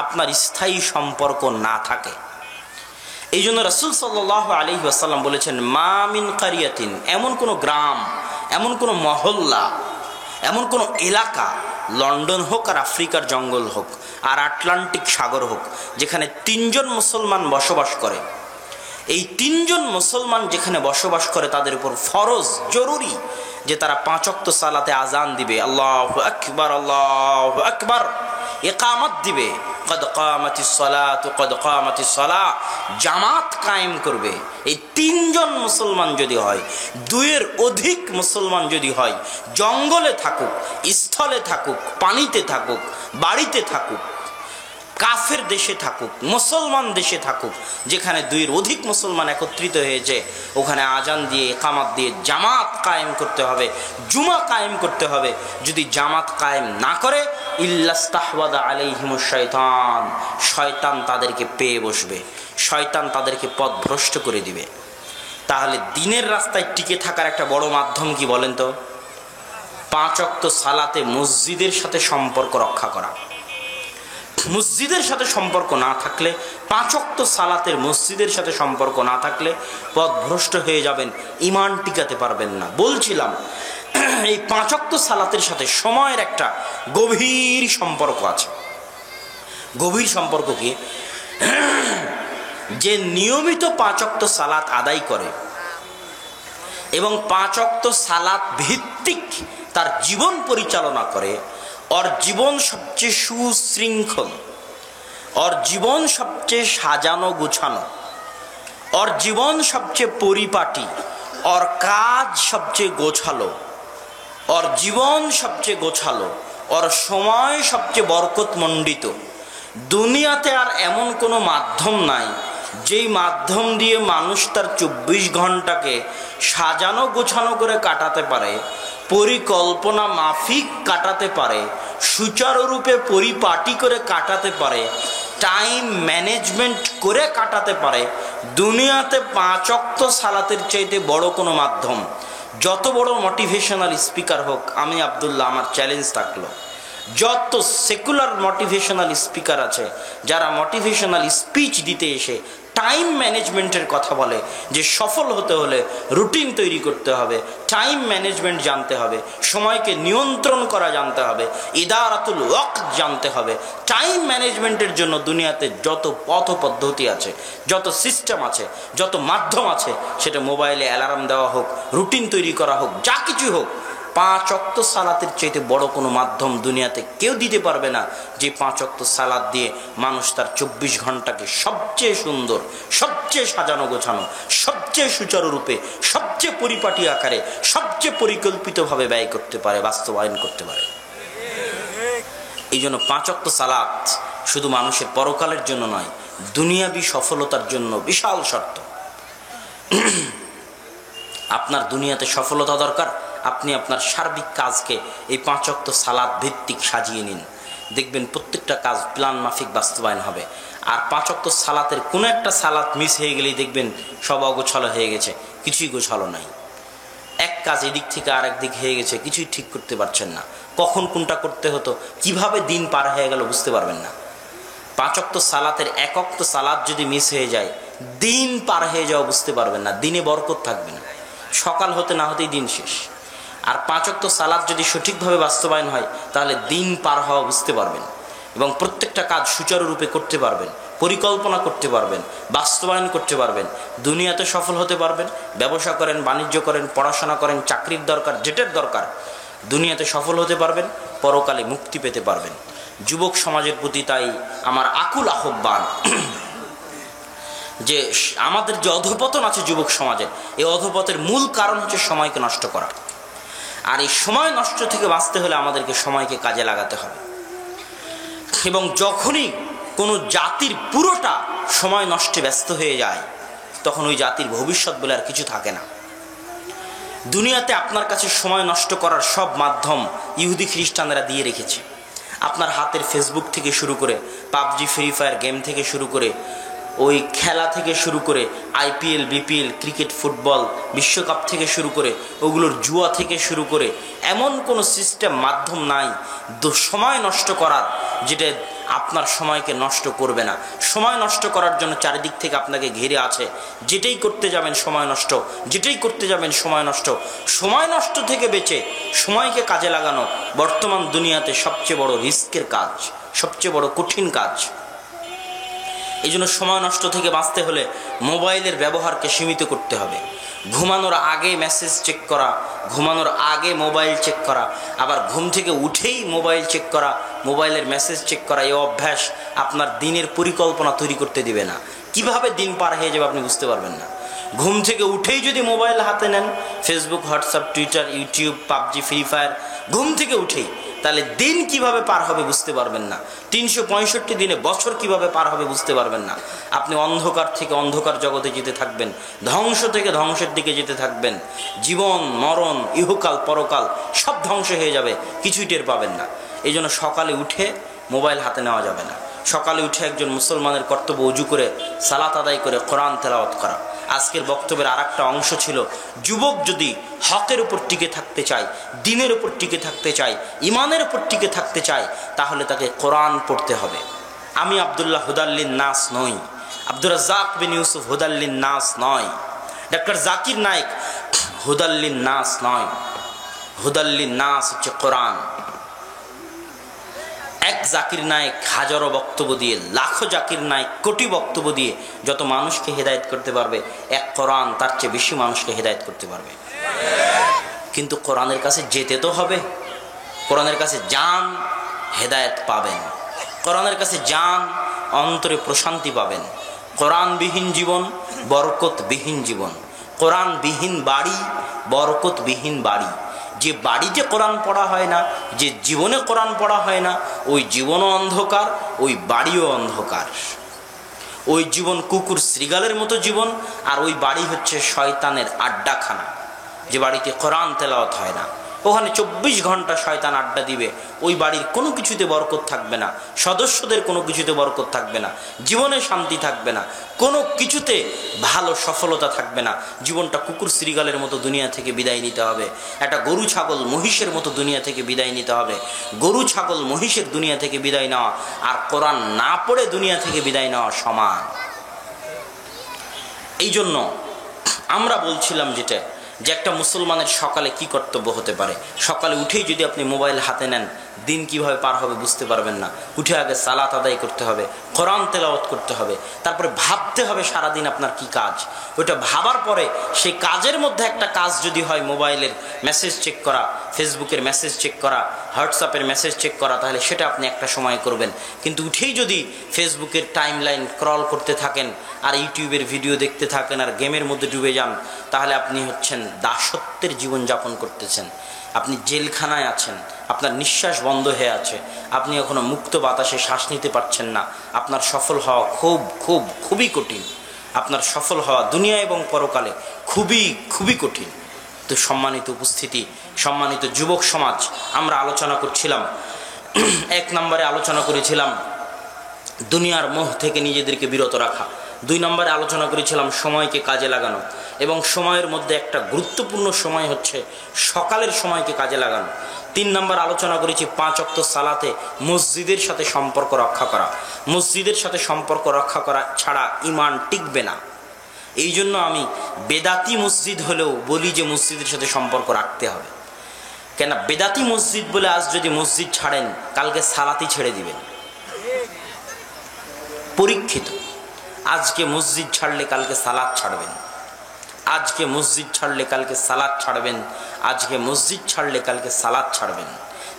আপনার স্থায়ী সম্পর্ক না থাকে। এই জন্য রাসূল সাল্লাল্লাহু আলাইহি ওয়াসাল্লাম বলেছেন, মা মিন কারিয়াতিন, এমন কোনো গ্রাম, এমন কোনো মহল্লা, এমন কোনো এলাকা, লন্ডন হোক আর আফ্রিকার জঙ্গল হোক আর আটলান্টিক সাগর হোক, যেখানে 3 জন মুসলমান বসবাস করে, এই 3 জন মুসলমান যেখানে বসবাস করে তাদের উপর ফরজ, জরুরি যে তারা 5 ওয়াক্ত সালাতে আজান দিবে, আল্লাহু আকবার আল্লাহু আকবার, ইকামত দিবে, কদ কামাতিস সালাতু কদ কামাতিস সালাহ, জামাত কায়েম করবে। এই 3 জন মুসলমান যদি হয়, 2-এর অধিক মুসলমান যদি হয়, জঙ্গলে থাকুক, স্থলে থাকুক, পানিতে থাকুক, বাড়িতে থাকুক, কাফের দেশে থাকুক, মুসলমান দেশে থাকুক, যেখানে 2-এর অধিক মুসলমান একত্রিত হয়েছে, ওখানে আজান দিয়ে ইকামত দিয়ে জামাত কায়েম করতে হবে, জুমা কায়েম করতে হবে। যদি জামাত কায়েম না করে, ইল্লাস্তাহওয়াদা আলাইহিমুশ শাইতান, শয়তান তাদেরকে পেয়ে বসবে, শয়তান তাদেরকে পথভ্রষ্ট করে দিবে। তাহলে দিনের রাস্তায় টিকে থাকার একটা বড় মাধ্যম কি বলেন তো? 5 ওয়াক্ত সালাতে মসজিদের সাথে সম্পর্ক রক্ষা করা। মসজিদের সাথে সম্পর্ক না থাকলে, 5 ওয়াক্ত সালাতের মসজিদের সাথে সম্পর্ক না থাকলে পথভ্রষ্ট হয়ে যাবেন, ঈমান টিকাতে পারবেন না। বলছিলাম এই 5 ওয়াক্ত সালাতের সাথে সময়ের একটা গভীর সম্পর্ক আছে। গভীর সম্পর্ক কি? যে নিয়মিত 5 ওয়াক্ত সালাত আদায় করে এবং 5 ওয়াক্ত সালাত ভিত্তিক তার জীবন পরিচালনা করে, ওর জীবন সবচেয়ে সুশৃঙ্খল, ওর জীবন সবচেয়ে সাজানো গুছানো, ওর জীবন সবচেয়ে পরিপাটি, ওর কাজ সবচেয়ে গোছালো, ওর জীবন সবচেয়ে গোছালো, ওর সময় সবচেয়ে বরকতমণ্ডিত। দুনিয়াতে আর এমন কোনো মাধ্যম নাই যেই মাধ্যম দিয়ে মানুষ তার 24 ঘন্টাকে সাজানো গোছানো করে কাটাতে পারে, পরিকল্পনা মাফিক কাটাতে পারে, সুচারুরূপে পরিপাটি করে কাটাতে পারে, টাইম ম্যানেজমেন্ট করে কাটাতে পারে। দুনিয়াতে 5 ওয়াক্ত সালাতের চাইতে বড় কোনো মাধ্যম, যত বড় মোটিভেশনাল স্পিকার হোক, আমি আব্দুল্লাহ, আমার চ্যালেঞ্জ থাকলো, যত সেকুলার মোটিভেশনাল স্পিকার আছে, যারা মোটিভেশনাল স্পিচ দিতে এসে টাইম ম্যানেজমেন্টের কথা বলে, যে সফল হতে হলে রুটিন তৈরি করতে হবে, টাইম ম্যানেজমেন্ট জানতে হবে, সময়কে নিয়ন্ত্রণ করা জানতে হবে, ইদারাতুল ওয়াক্ত জানতে হবে। টাইম ম্যানেজমেন্টের জন্য দুনিয়াতে যত পথ পদ্ধতি আছে, যত সিস্টেম আছে, যত মাধ্যম আছে, সেটা মোবাইলে অ্যালার্ম দেওয়া হোক, রুটিন তৈরি করা হোক, যা কিছু হোক, 5 ওয়াক্ত সালাতের চাইতে বড় কোনো মাধ্যম দুনিয়াতে কেউ দিতে পারবে না, যে 5 ওয়াক্ত সালাত দিয়ে মানুষ তার 24 ঘন্টাকে সবচেয়ে সুন্দর, সবচেয়ে সাজানো গোছানো, সবচেয়ে সুচারুরূপে, সবচেয়ে পরিপাটি আকারে, সবচেয়ে পরিকল্পিতভাবে ব্যয় করতে পারে, বাস্তবায়ন করতে পারে। এই জন্য 5 ওয়াক্ত সালাত শুধু মানুষের পরকালের জন্য নয়, দুনিয়াবি সফলতার জন্য বিশাল শর্ত। আপনার দুনিয়াতে সফলতা দরকার, আপনি আপনার সার্বিক কাজকে এই 5 ওয়াক্ত সালাত ভিত্তিক সাজিয়ে নিন, দেখবেন প্রত্যেকটা কাজ প্ল্যান মাফিক বাস্তবায়ন হবে। আর 5 ওয়াক্ত সালাতের কোনো একটা সালাত মিস হয়ে গেলেই দেখবেন সব অগোছালো হয়ে গেছে, কিছুই গোছালো নাই। এক কাজ এদিক থেকে আরেক দিক হয়ে গেছে, কিছুই ঠিক করতে পারছেন না, কখন কোনটা করতে হতো, কিভাবে দিন পার হয়ে গেল বুঝতে পারবেন না। 5 ওয়াক্ত সালাতের 1 ওয়াক্ত সালাত যদি মিস হয়ে যায়, দিন পার হয়ে যাওয়া বুঝতে পারবেন না, দিনে বরকত থাকবে না, সকাল হতে না হতেই দিন শেষ। আর 5 ওয়াক্ত সালাত যদি সঠিকভাবে বাস্তবায়ন হয়, তাহলে দিন পার হওয়া বুঝতে পারবেন এবং প্রত্যেকটা কাজ সুচারুরূপে করতে পারবেন, পরিকল্পনা করতে পারবেন, বাস্তবায়ন করতে পারবেন, দুনিয়াতে সফল হতে পারবেন। ব্যবসা করেন, বাণিজ্য করেন, পড়াশোনা করেন, চাকরির দরকার, যেটার দরকার, দুনিয়াতে সফল হতে পারবেন, পরকালে মুক্তি পেতে পারবেন। যুবক সমাজের প্রতি তাই আমার আকুল আহ্বান যে আমাদের যে অধঃপতন আছে যুবক সমাজের, এই অধঃপতের মূল কারণ হচ্ছে সময়কে নষ্ট করা। আর এই সময় নষ্ট থেকে বাঁচতে হলে আমাদেরকে সময়কে কাজে লাগাতে হবে। এবং যখনই কোনো জাতির পুরোটা সময় নষ্টে ব্যস্ত হয়ে যায়, তখন ওই জাতির ভবিষ্যৎ বলে আর কিছু থাকে না। দুনিয়াতে আপনার কাছে সময় নষ্ট করার সব মাধ্যম ইহুদি খ্রিস্টানরা দিয়ে রেখেছে। আপনার হাতের ফেসবুক থেকে শুরু করে পাবজি, ফ্রি ফায়ার গেম থেকে শুরু করে ওই খেলা থেকে শুরু করে আইপিএল, বিপিএল, ক্রিকেট, ফুটবল, বিশ্বকাপ থেকে শুরু করে ওগুলোর জুয়া থেকে শুরু করে এমন কোনো সিস্টেম, মাধ্যম নাই সময় নষ্ট করার, যেটা আপনার সময়কে নষ্ট করবে না। সময় নষ্ট করার জন্য চারিদিক থেকে আপনাকে ঘিরে আছে। যেটাই করতে যাবেন সময় নষ্ট, যেটাই করতে যাবেন সময় নষ্ট। সময় নষ্ট থেকে বেঁচে সময়কে কাজে লাগানো বর্তমান দুনিয়াতে সবচেয়ে বড় রিস্কের কাজ, সবচেয়ে বড় কঠিন কাজ। এই জন্য সময় নষ্ট থেকে বাঁচতে হলে মোবাইলের ব্যবহারকে সীমিত করতে হবে। ঘুমানোর আগে মেসেজ চেক করা, ঘুমানোর আগে মোবাইল চেক করা, আবার ঘুম থেকে উঠেই মোবাইল চেক করা, মোবাইলের মেসেজ চেক করা, এই অভ্যাস আপনার দিনের পরিকল্পনা তৈরি করতে দিবে না। কিভাবে দিন পার হয়ে যাবে আপনি বুঝতে পারবেন না। ঘুম থেকে উঠেই যদি মোবাইল হাতে নেন, Facebook, WhatsApp, Twitter, YouTube, PUBG, free fire, ঘুম থেকে উঠেই, তাহলে দিন কিভাবে পার হবে বুঝতে পারবেন না। 365 দিনে বছর কিভাবে পার হবে বুঝতে পারবেন না। আপনি অন্ধকার থেকে অন্ধকার জগতে যেতে থাকবেন, ধ্বংস থেকে ধ্বংসের দিকে যেতে থাকবেন। জীবন, মরণ, ইহকাল, পরকাল সব ধ্বংস হয়ে যাবে, কিছুই টের পাবেন না। এই জন্য সকালে উঠে মোবাইল হাতে নেওয়া যাবে না। সকালে উঠে একজন মুসলমানের কর্তব্য ওযু করে, সালাত আদায় করে কোরআন তেলাওয়াত করা। আজকের বক্তব্যের আরেকটা অংশ ছিল, যুবক যদি হকের উপর টিকে থাকতে চায়, দ্বীনের উপর টিকে থাকতে চায়, ইমানের উপর টিকে থাকতে চায়, তাহলে তাকে কোরআন পড়তে হবে। আমি আব্দুল্লাহ হুদাল্লিন নাস নই, আব্দুর রাজ্জাক বিন ইউসুফ হুদাল্লিন নাস নয়, ডক্টর জাকির নায়েক হুদাল্লিন নাস নয়। হুদাল্লিন নাস হচ্ছে কোরআন। এক জাকির নায়েক হাজারো বক্তব্য দিয়ে, লাখো জাকির নায়েক কোটি বক্তব্য দিয়ে যত মানুষকে হেদায়েত করতে পারবে, এক কোরআন তার চেয়ে বেশি মানুষকে হেদায়েত করতে পারবে। কিন্তু কোরআনের কাছে যেতে তো হবে। কোরআনের কাছে যান, হেদায়েত পাবেন। কোরআনের কাছে যান, অন্তরে প্রশান্তি পাবেন। কোরআনবিহীন জীবন বরকতবিহীন জীবন। কোরআনবিহীন বাড়ি বরকতবিহীন বাড়ি। যে বাড়িতে কোরআন পড়া হয় না, যে জীবনে কোরআন পড়া হয় না, ওই জীবনও অন্ধকার, ওই বাড়িও অন্ধকার। ওই জীবন কুকুর শ্রীগালের মতো জীবন, আর ওই বাড়ি হচ্ছে শয়তানের আড্ডাখানা। যে বাড়িতে কোরআন তেলাওয়াত হয় না, ওখানে 24 ঘন্টা শয়তান আড্ডা দিবে। ওই বাড়ির কোনো কিছুতে বরকত থাকবে না, সদস্যদের কোনো কিছুতে বরকত থাকবে না, জীবনে শান্তি থাকবে না, কোনো কিছুতে ভালো সফলতা থাকবে না। জীবনটা কুকুর শ্রীগালের মতো দুনিয়া থেকে বিদায় নিতে হবে। একটা গরু ছাগল মহিষের মতো দুনিয়া থেকে বিদায় নিতে হবে। গরু ছাগল মহিষের দুনিয়া থেকে বিদায় নেওয়া আর কোরআন না পড়ে দুনিয়া থেকে বিদায় নেওয়া সমান। এই জন্য আমরা বলছিলাম যেটা, যে একটা মুসলমানের সকালে কি কর্তব্য হতে পারে। সকালে উঠেই যদি আপনি মোবাইল হাতে নেন, দিন কিভাবে পার হবে বুঝতে পারবেন না। উঠে আগে সালাত আদায় করতে হবে, কোরআন তেলাওয়াত করতে হবে, তারপরে ভাবতে হবে সারাদিন আপনার কি কাজ। ওইটা ভাবার পরে সেই কাজের মধ্যে একটা কাজ যদি হয় মোবাইলের মেসেজ চেক করা, ফেসবুকের মেসেজ চেক করা, হোয়াটসঅ্যাপের মেসেজ চেক করা, তাহলে সেটা আপনি একটা সময় করবেন। কিন্তু উঠেই যদি ফেসবুকের টাইম লাইন স্ক্রল করতে থাকেন, আর ইউটিউবের ভিডিও দেখতে থাকেন, আর গেমের মধ্যে ডুবে যান, তাহলে আপনি হচ্ছেন দাসত্বের জীবনযাপন করতেছেন। আপনি জেলখানায় আছেন, আপনার নিঃশ্বাস বন্ধ হয়ে আছে, আপনি এখনো মুক্ত বাতাসে শ্বাস নিতে পারছেন না। আপনার সফল হওয়া খুবই কঠিন। আপনার সফল হওয়া দুনিয়া এবং পরকালে খুবই কঠিন। তো সম্মানিত উপস্থিতি, সম্মানিত যুবক সমাজ, আমরা আলোচনা করছিলাম, 1 নম্বরে আলোচনা করেছিলাম দুনিয়ার মোহ থেকে নিজেদেরকে বিরত রাখা। 2 নম্বরে আলোচনা করেছিলাম সময়কে কাজে লাগানো, এবং সময়ের মধ্যে একটা গুরুত্বপূর্ণ সময় হচ্ছে সকালের সময়কে কাজে লাগানো। 3 নম্বর আলোচনা করেছি 5 ওয়াক্ত সালাতে মসজিদের সাথে সম্পর্ক রক্ষা করা। মসজিদের সাথে সম্পর্ক রক্ষা করা ছাড়া ঈমান টিকবে না। এই জন্য আমি বেদাতি মসজিদ হলেও বলি যে মসজিদের সাথে সম্পর্ক রাখতে হবে। কেন বেদাতি মসজিদ বলে আজ যদি মসজিদ ছাড়েন, কালকে সালাতই ছেড়ে দিবেন। পরীক্ষিত। আজকে মসজিদ ছাড়লে কালকে সালাত ছাড়বেন, আজকে মসজিদ ছাড়লে কালকে সালাত ছাড়বেন, আজকে মসজিদ ছাড়লে কালকে সালাত ছাড়বেন।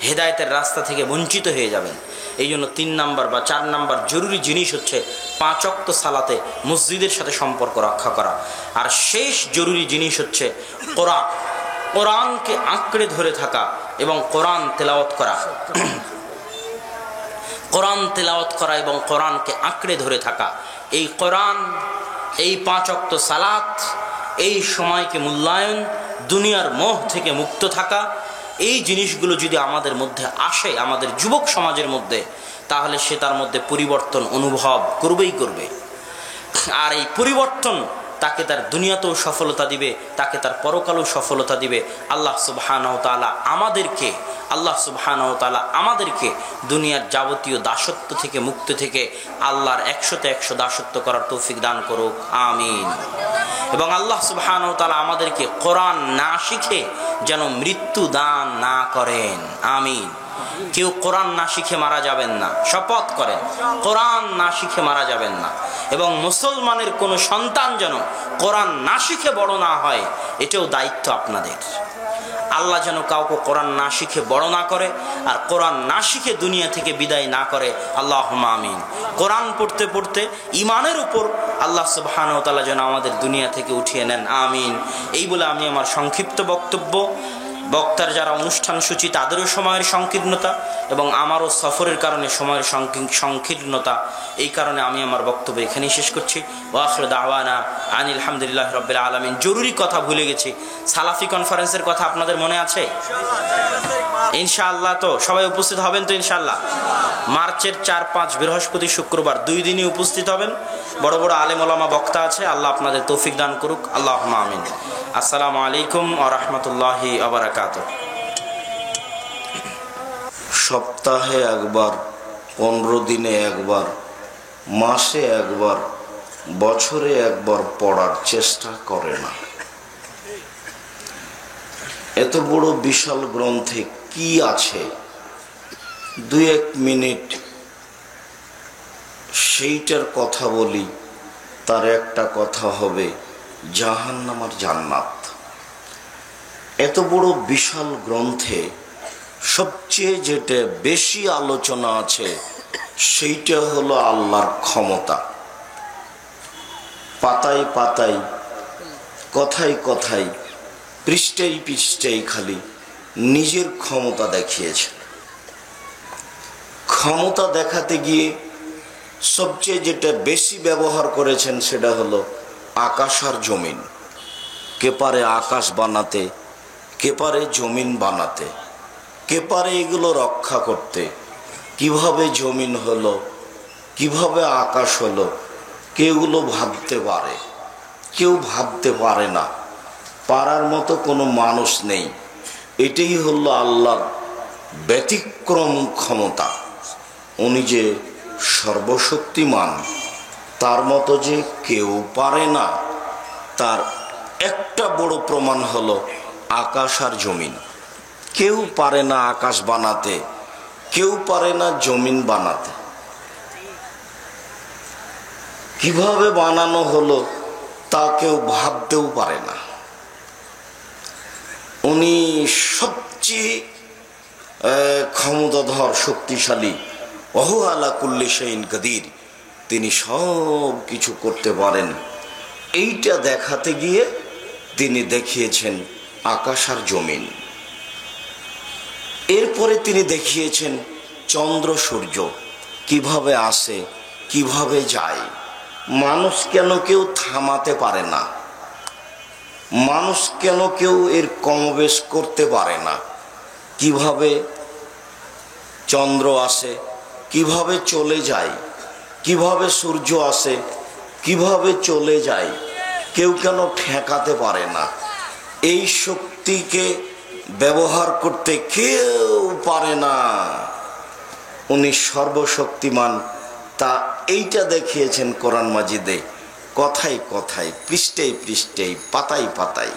হেদায়েতের রাস্তা থেকে বঞ্চিত হয়ে যাবেন। এই জন্য 3 নম্বর বা 4 নম্বর জরুরি জিনিস হচ্ছে 5 ওয়াক্ত সালাতে মসজিদের সাথে সম্পর্ক রক্ষা করা। আর শেষ জরুরি জিনিস হচ্ছে কোরআনকে আঁকড়ে ধরে থাকা এবং কোরআন তেলাওয়াত করা। কোরআন তেলাওয়াত করা এবং কোরআনকে আঁকড়ে ধরে থাকা। এই কোরআন, এই 5 ওয়াক্ত সালাত, এই সময়কে মূল্যায়ন, দুনিয়ার মোহ থেকে মুক্ত থাকা, এই জিনিসগুলো যদি আমাদের মধ্যে আসে, আমাদের যুবক সমাজের মধ্যে, তাহলে সে তার মধ্যে পরিবর্তন অনুভব করবেই করবে। আর এই পরিবর্তন তাকে তার দুনিয়াতেও সফলতা দিবে, তাকে তার পরকালেও সফলতা দিবে। আল্লাহ সুবহানাহু ওয়া তাআলা আমাদেরকে দুনিয়ার যাবতীয় দাসত্ব থেকে মুক্ত থেকে আল্লাহর 100তে 100 দাসত্ব করার তৌফিক দান করুক, আমিন। এবং আল্লাহ সুবহানাহু ওয়া তাআলা আমাদেরকে কোরআন না শিখে যেন মৃত্যু দান না করেন, আমিন। কেউ কোরআন না শিখে মারা যাবেন না, শপথ করেন কোরআন না শিখে মারা যাবেন না। এবং মুসলমানের কোনো সন্তান যেন কোরআন না শিখে বড় না হয়, এটাও দায়িত্ব আপনাদের। আল্লাহ যেন কাউকে কোরআন না শিখে বড় না করে, আর কোরআন না শিখে দুনিয়া থেকে বিদায় না করে, আল্লাহুম্মা আমিন। কোরআন পড়তে পড়তে ইমানের উপর আল্লাহ সুবহানাহু ওয়া তাআলা যেন আমাদের দুনিয়া থেকে উঠিয়ে নেন, আমিন। এই বলে আমি আমার সংক্ষিপ্ত বক্তব্য, বক্তার যারা অনুষ্ঠান সূচি তাদেরও সময়ের সংকীর্ণতা এবং আমারও সফরের কারণে সময়ের সংকীর্ণতা, এই কারণে আমি আমার বক্তব্য এখানেই শেষ করছি। ওয়া আখিরু দাওয়ানা আনিল হামদুলিল্লাহি রাব্বিল আলামিন। জরুরি কথা ভুলে গেছি, সালাফি কনফারেন্সের কথা আপনাদের মনে আছে? ইনশাআল্লাহ তো সবাই উপস্থিত হবেন তো ইনশাআল্লাহ? মার্চের 4-5 বৃহস্পতি শুক্রবার 2 দিনই উপস্থিত হবেন। বড় বড় আলেম ওলামা বক্তা আছে, আল্লাহ আপনাদের তৌফিক দান করুক, আল্লাহুম্মা আমিন। আসসালামু আলাইকুম ওয়া রাহমাতুল্লাহি ওয়া বারাকাতুহু। সপ্তাহে একবার, 15 দিনে একবার, মাসে একবার, বছরে একবার পড়ার চেষ্টা করে না। এত বড় বিশাল গ্রন্থে কি আছে? 2-1 মিনিট সেইটার কথা বলি, তার একটা কথা হবে জাহান্নাম আর জান্নাত। এত বড় বিশাল গ্রন্থে সবচেয়ে যেটা বেশি আলোচনা আছে সেইটা হলো আল্লাহর ক্ষমতা। পাতায় পাতায়, কথায় কথায়, পৃষ্ঠায় পৃষ্ঠায় খালি নিজের ক্ষমতা দেখিয়েছে। ক্ষমতা দেখাতে গিয়ে সবচেয়ে যেটা বেশি ব্যবহার করেছেন সেটা হলো আকাশ আর জমিন। কে পারে আকাশ বানাতে, কে পারে জমিন বানাতে, কে পারে এগুলো রক্ষা করতে। কিভাবে জমিন হলো, কিভাবে আকাশ হলো, কেউগুলো ভাবতে পারে, কেউ ভাবতে পারে না। পারার মতো কোনো মানুষ নেই। এটাই হলো আল্লাহর ব্যতিক্রম ক্ষমতা। উনি যে সর্বশক্তিমান, তার মতো যে কেউ পারে না, তার একটা বড় প্রমাণ হলো আকাশ আর জমিন। কেউ পারে না আকাশ বানাতে, কেউ পারে না জমিন বানাতে। কিভাবে বানানো হলো তা কেউ ভাবতেও পারে না। উনি সবচেয়ে ক্ষমতাধর, শক্তিশালী, ওহু আলা কুল্লি শাইইন কাদির। তিনি সব কিছু করতে পারেন। এইটা দেখাতে গিয়ে তিনি দেখিয়েছেন আকাশ আর জমিন। এরপরে তিনি দেখিয়েছেন চন্দ্র সূর্য কিভাবে আসে, কিভাবে যায়। মানুষ কেন কেউ থামাতে পারে না, মানুষ কেন কেউ এর কমবেশ করতে পারে না। কিভাবে চন্দ্র আসে, কিভাবে চলে যায়, কিভাবে সূর্য আসে, কিভাবে চলে যায়, কেউ কেন ঠেকাতে পারে না। এই শক্তিকে ব্যবহার করতে কেউ পারে না। উনি সর্বশক্তিমান, তা এইটা দেখিয়েছেন কোরআন মাজিদে, কথায় কথায়, পৃষ্ঠায় পৃষ্ঠায়, পাতায় পাতায়।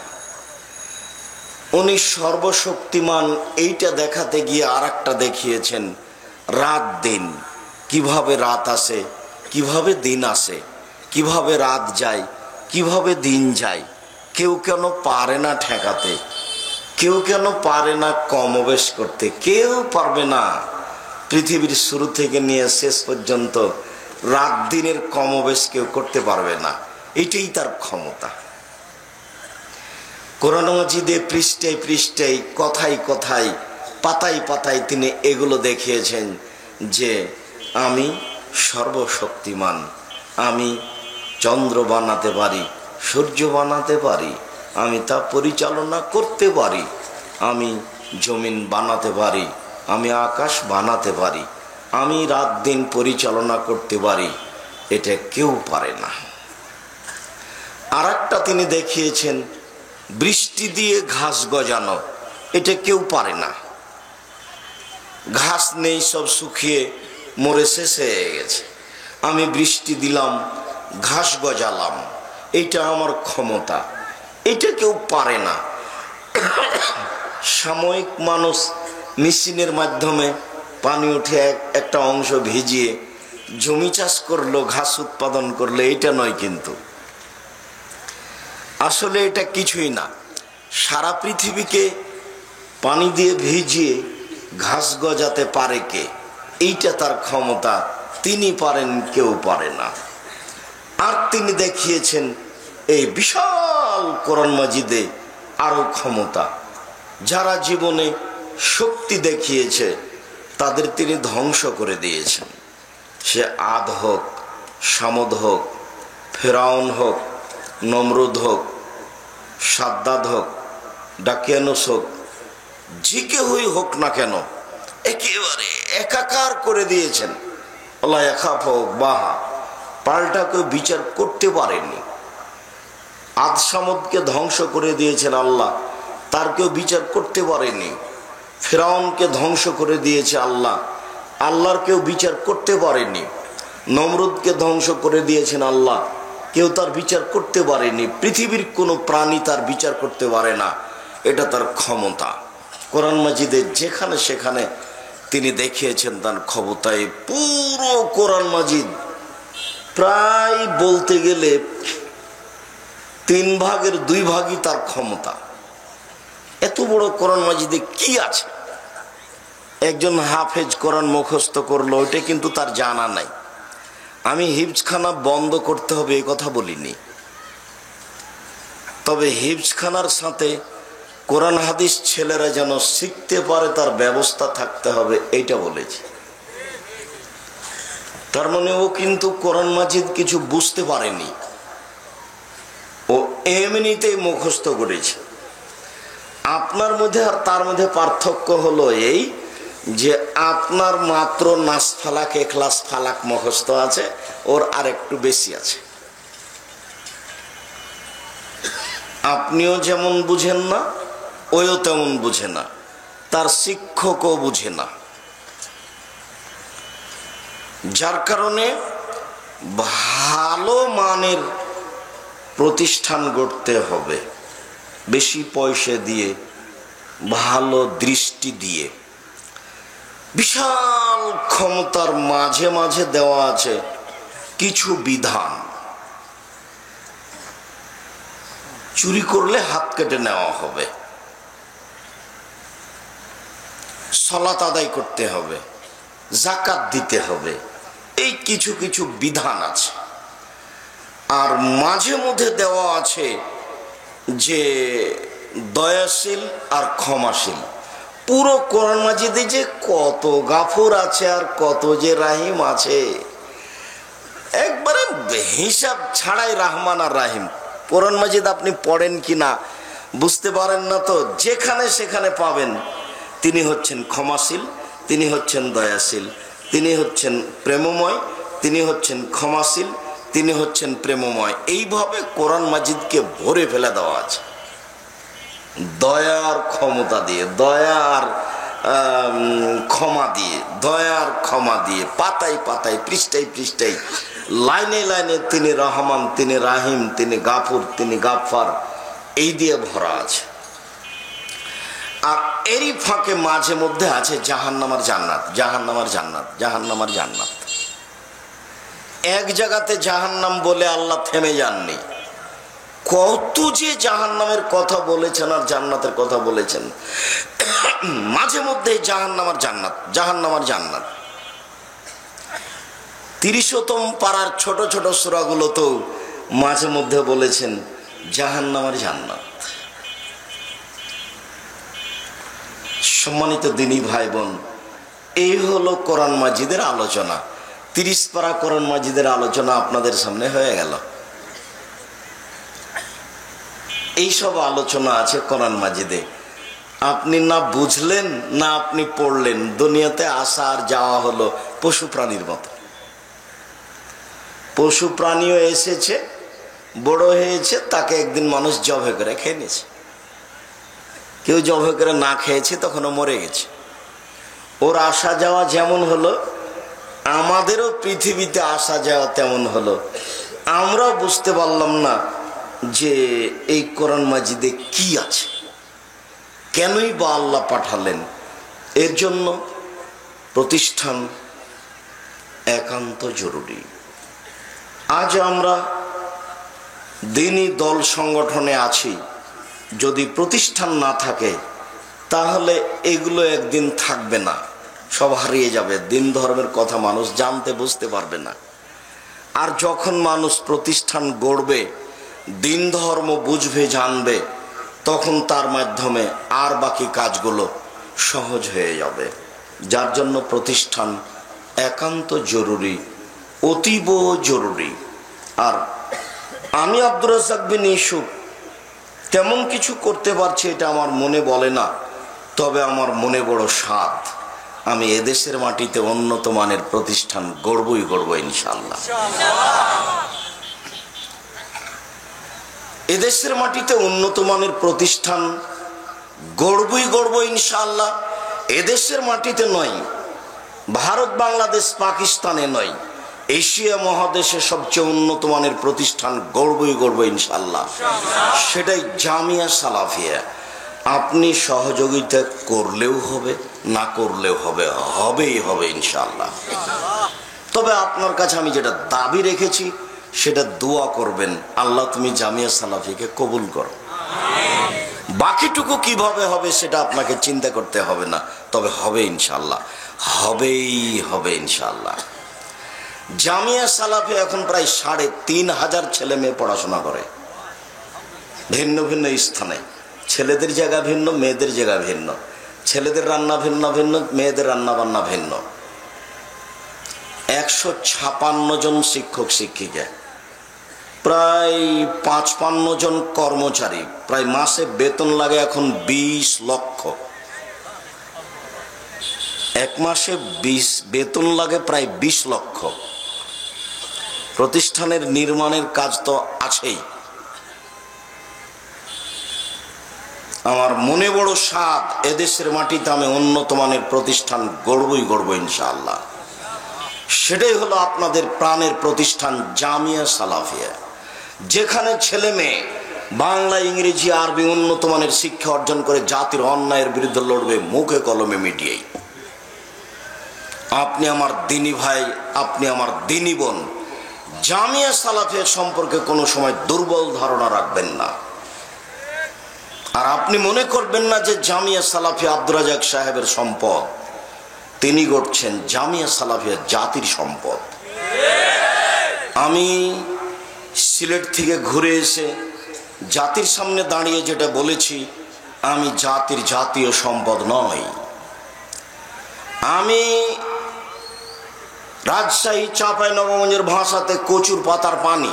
উনি সর্বশক্তিমান এইটা দেখাতে গিয়ে আর একটা দেখিয়েছেন রাত দিন, কিভাবে রাত আসে, কিভাবে দিন আসে, কিভাবে রাত যায়, কিভাবে দিন যায়। কেউ কেন পারে না ঠেকাতে, কেউ কেন পারে না কমবেশ করতে, কেউ পারবে না। পৃথিবীর শুরু থেকে নিয়ে শেষ পর্যন্ত রাত দিনের কমবেশ কেউ করতে পারবে না। এটাই তার ক্ষমতা। কোরআন মাজিদে পৃষ্ঠায় পৃষ্ঠায়, কথায় কথায়, পাতায় পাতায় তিনি এগুলো দেখিয়েছেন যে আমি সর্বশক্তিমান, আমি চন্দ্র বানাতে পারি, সূর্য বানাতে পারি, আমি তা পরিচালনা করতে পারি, আমি জমিন বানাতে পারি, আমি আকাশ বানাতে পারি, আমি রাত দিন পরিচালনা করতে পারি। এটা কেউ পারে না। আর একটা তিনি দেখিয়েছেন বৃষ্টি দিয়ে ঘাস গজানো। এটা কেউ পারে না। ঘাস নেই, সব শুকিয়ে মরে শেষ হয়ে গেছে। আমি বৃষ্টি দিলাম, ঘাস গজালাম, এটা আমার ক্ষমতা। এটা কেউ পারে না। সাময়িক মানুষ মেশিনের মাধ্যমে পানি উঠে একটা অংশ ভিজিয়ে জমি চাষ করলো, ঘাস উৎপাদন করলো, এটা নয়। কিন্তু আসলে এটা কিছুই না। সারা পৃথিবীকে পানি দিয়ে ভিজিয়ে ঘাস গজাতে পারে কে? এইটা তার ক্ষমতা। তিনি পারেন, কেউ পারে না। আর তিনি দেখিয়েছেন এই বিশাল কোরআন মাজিদে আরো ক্ষমতা। যারা জীবনে শক্তি দেখিয়েছে তাদের তিনি ধ্বংস করে দিয়েছেন। সে আদ হোক, সামদ হোক, ফেরাউন হোক, নমরুদ হোক, সাদ্দাদ হোক, ডাকিয়ানুস হোক, যে কেউই হোক না কেন, একেবারে একাকার করে দিয়েছেন। আল্লাহ একাফ হোক বাহা, পাল্টা কেউ বিচার করতে পারেনি। আদ সামদকে ধ্বংস করে দিয়েছেন আল্লাহ, তার কেউ বিচার করতে পারেনি। ফেরাউনকে ধ্বংস করে দিয়েছে আল্লাহ, আল্লাহর কেউ বিচার করতে পারেনি। নমরুদকে ধ্বংস করে দিয়েছেন আল্লাহ, কেউ তার বিচার করতে পারেনি। পৃথিবীর কোনো প্রাণী তার বিচার করতে পারে না। এটা তার ক্ষমতা। কোরআন মাজিদে যেখানে সেখানে তিনি দেখিয়েছেন তার ক্ষমতায়। পুরো কোরআন মাজিদ প্রায় বলতে গেলে 3 ভাগের 2 ভাগই তার ক্ষমতা। এত বড় কোরআন মাজিদে কি আছে? একজন হাফেজ কোরআন মুখস্থ করলো, ওইটা কিন্তু তার জানা নাই। আমি হিফজখানা বন্ধ করতে হবে এই কথা বলিনি, তবে হিফজখানার সাথে কোরআন হাদিস ছেলেরা যেন শিখতে পারে তার ব্যবস্থা থাকতে হবে, এইটা বলেছি। তার মানে ও কিন্তু কোরআন মাজিদ কিছু বুঝতে পারেনি, ও এমনিতেই মুখস্থ করেছে। আপনার মধ্যে আর তার মধ্যে পার্থক্য হলো এই যে আপনার মাত্র নাস ফালাক, এখলাস ফালাক মুখস্থ আছে, ওর আর একটু বেশি আছে। আপনিও যেমন বুঝেন না, ওও তেমন বুঝে না, তার শিক্ষকও বুঝে না। যার কারণে ভালো মানের প্রতিষ্ঠান গড়তে হবে, বেশি পয়সা দিয়ে, ভালো দৃষ্টি দিয়ে। বিশাল ক্ষমতার মাঝে মাঝে দেওয়া আছে কিছু বিধান। চুরি করলে হাত কেটে নেওয়া হবে, সালাত আদায় করতে হবে, যাকাত দিতে হবে, এই কিছু কিছু বিধান আছে। আর মাঝে মধ্যে দেওয়া আছে যে দয়াশীল আর ক্ষমাশীল। পুরো কোরআন মাজিদে যে কত গাফুর আছে আর কত যে রাহিম আছে, একবারে হিসাব ছাড়াই রহমান আর রাহিম। কোরআন মাজিদ আপনি পড়েন কিনা বুঝতে পারেন না, তো যেখানে সেখানে পাবেন তিনি হচ্ছেন ক্ষমাশীল, তিনি হচ্ছেন দয়াশীল, তিনি হচ্ছেন প্রেমময়, তিনি হচ্ছেন ক্ষমাশীল, তিনি হচ্ছেন প্রেমময়। এইভাবে কোরআন মাজিদকে ভরে ফেলে দেওয়া আছে দয়ার ক্ষমতা দিয়ে, দয়ার ক্ষমা দিয়ে, দয়ার ক্ষমা দিয়ে, পাতায় পাতায়, পৃষ্ঠায় পৃষ্ঠায়, লাইনে লাইনে তিনি রহমান, তিনি রাহিম, তিনি গাফুর, তিনি গাফফার, এই দিয়ে ভরা আছে। আর এরই ফাঁকে মাঝে মধ্যে আছে জাহান্নামার জান্নাত, জাহান্নামার জান্নাত, জাহান্নামার জান্নাত। এক জায়গাতে জাহান্নাম বলে আল্লাহ থেমে যাননি, কত যে জাহান্নামের কথা বলেছেন আর জান্নাতের কথা বলেছেন। মাঝে মধ্যে জাহান্নামার জান্নাত, জাহান্নামার জান্নাত। 30তম পারার ছোট ছোট সূরাগুলো তো মাঝে মধ্যে বলেছেন জাহান্নামের জান্নাত। সম্মানিত দিনী ভাই বোন, এই হলো কোরআন মাজিদের আলোচনা। 30 পারা কোরআন মাজিদের আলোচনা আপনাদের সামনে হয়ে গেল। এইসব আলোচনা আছে কোরআন মাজিদে। আপনি না বুঝলেন না আপনি পড়লেন, দুনিয়াতে আসা আর যাওয়া হলো পশু প্রাণীর মতো। পশু প্রাণীও এসেছে, বড় হয়েছে, তাকে একদিন মানুষ জবে করে খেয়ে নিয়েছে। কেউ জবে করে না খেয়েছে, তখনও মরে গেছে। ওর আসা যাওয়া যেমন হলো, আমাদেরও পৃথিবীতে আসা যাওয়া তেমন হলো। আমরাও বুঝতে পারলাম না যে এই কোরআন মাজিদে কি আছে, কেনই বা আল্লাহ পাঠালেন। এর জন্য প্রতিষ্ঠান একান্ত জরুরি। আজ আমরা দিনই দল সংগঠনে আছি, যদি প্রতিষ্ঠান না থাকে তাহলে এগুলো একদিন থাকবে না, সব হারিয়ে যাবে। দিন ধর্মের কথা মানুষ জানতে বুঝতে পারবে না। আর যখন মানুষ প্রতিষ্ঠান গড়বে, দিন ধর্ম বুঝবে, জানবে, তখন তার মাধ্যমে আর বাকি কাজগুলো সহজ হয়ে যাবে। যার জন্য প্রতিষ্ঠান একান্ত জরুরি, অতীব জরুরি। আর আমি আব্দুর রাজ্জাক বিন ইউসুফ তেমন কিছু করতে পারছি এটা আমার মনে বলে না, তবে আমার মনে বড় স্বাদ, আমি এদেশের মাটিতে উন্নত মানের প্রতিষ্ঠান গড়বই গড়ব ইনশাআল্লাহ। এদেশের মাটিতে উন্নত মানের প্রতিষ্ঠান গড়বই গড়ব ইনশাআল্লাহ। এদেশের মাটিতে নয়, ভারত, বাংলাদেশ, পাকিস্তানে নয়, এশিয়া মহাদেশে সবচেয়ে উন্নত মানের প্রতিষ্ঠান গড়বই গড়ব ইনশাআল্লাহ। সেটাই জামিয়া সালাফিয়া। আপনি সহযোগিতা করলেও হবে, না করলেও হবে, হবেই হবে ইনশাআল্লাহ। তবে আপনার কাছে আমি যেটা দাবি রেখেছি সেটা দোয়া করবেন, আল্লাহ তুমি জামিয়া সালাফিকে কবুল করো। বাকিটুকু কিভাবে হবে সেটা আপনাকে চিন্তা করতে হবে না, তবে হবে ইনশাআল্লাহ, হবেই হবে ইনশাআল্লাহ। জামিয়া সালাফিয়া এখন প্রায় ৩৫০০ ছেলে মেয়ে পড়াশোনা করে, ভিন্ন ভিন্ন স্থানে। ছেলেদের জায়গা ভিন্ন, মেয়েদের জায়গা ভিন্ন, ছেলেদের রান্না ভিন্ন ভিন্ন, মেয়েদের রান্না বান্না ভিন্ন। ১৫৬ জন শিক্ষক শিক্ষিকা, প্রায় ৫৫ জন কর্মচারী, প্রায় মাসে বেতন লাগে এখন ২০ লক্ষ। এক মাসে বেতন লাগে প্রায় ২০ লক্ষ। প্রতিষ্ঠানের নির্মাণের কাজ তো আছেই। আমার মনে বড় স্বাদ, এদেশের মাটিতে আমি উন্নত মানের প্রতিষ্ঠান গড়বই গড়ব ইনশাআল্লাহ। সেটাই হলো আপনাদের প্রাণের প্রতিষ্ঠান জামিয়া সালাফিয়া, যেখানে ছেলে মেয়ে বাংলা, ইংরেজি, আরবি উন্নত মানের শিক্ষা অর্জন করে জাতির অন্যায়ের বিরুদ্ধে লড়বে মুখে কলমে মিডিয়ায়। আপনি আমার দিনী ভাই, আপনি আমার দিনী বোন, জামিয়া সালাফিয়া সম্পর্কে কোনো সময় দুর্বল ধারণা রাখবেন না। আর আপনি মনে করবেন না যে জামিয়া সালাফিয়া আব্দুর রাজ্জাক সাহেবের সম্পদ, তিনি গড়ছেন। জামিয়া সালাফিয়া জাতির সম্পদ। আমি সিলেট থেকে ঘুরে এসে জাতির সামনে দাঁড়িয়ে যেটা বলেছি, আমি জাতির জাতীয় সম্পদ নই। আমি রাজশাহী চাঁপাইনবাবগঞ্জের ভাষাতে কচুর পাতার পানি,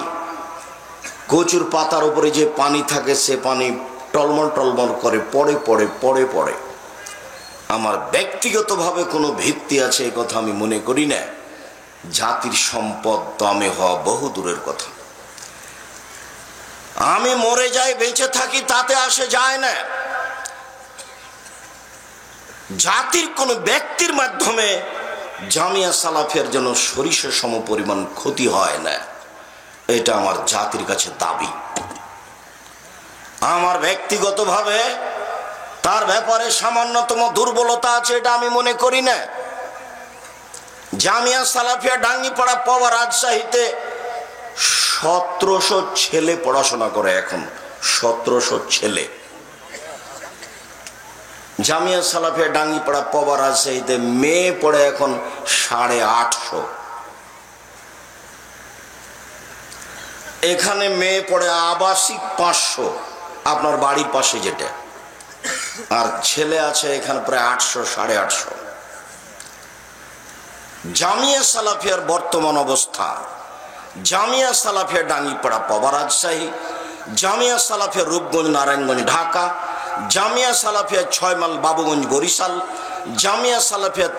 কচুর পাতার উপরে যে পানি থাকে সে পানি টলমল টলমল করে পড়ে পড়ে পড়ে পড়ে। আমার ব্যক্তিগতভাবে কোনো ভিত্তি আছে এই কথা আমি মনে করি না। জাতির সম্পদ দামে হওয়া বহু দূরের কথা। আমি মরে যাই বেঁচে থাকি তাতে আসে যায় না। জাতির কোন ব্যক্তির মাধ্যমে জামিয়া সালাফিয়ার জন্য সরিষা সম পরিমাণ ক্ষতি হয় না, এটা আমার জাতির কাছে দাবি। আমার ব্যক্তিগতভাবে তার ব্যাপারে সামান্যতম দুর্বলতা আছে এটা আমি মনে করি না। জামিয়া সালাফিয়া ডাঙ্গিপাড়া পাওয়া রাজশাহীতে ১৭০০ ছেলে পড়াশোনা করে এখন, ১৭০০ ছেলে। জামিয়া সালাফিয়া ডাঙ্গিপাড়া পাওয়া রাজশাহীতে মেয়ে পড়ে এখন ৮৫০। এখানে মেয়ে পড়ে আবাসিক ৫০০, আপনার বাড়ির পাশে যেটা, আর ছেলে আছে এখানে প্রায় ৮০০ ৮৫০। জামিয়া সালাফিয়ার বর্তমান অবস্থা, জামিয়া সালাফিয়া ডাঙ্গিপাড়া পাওয়া রাজশাহী, জামিয়া সালাফিয়া রূপগঞ্জ নারায়ণগঞ্জ ঢাকা, জামিয়া সালাফিয়া ৬ মাইল বাবুগঞ্জ বরিশাল, জামিয়া সালাফিয়া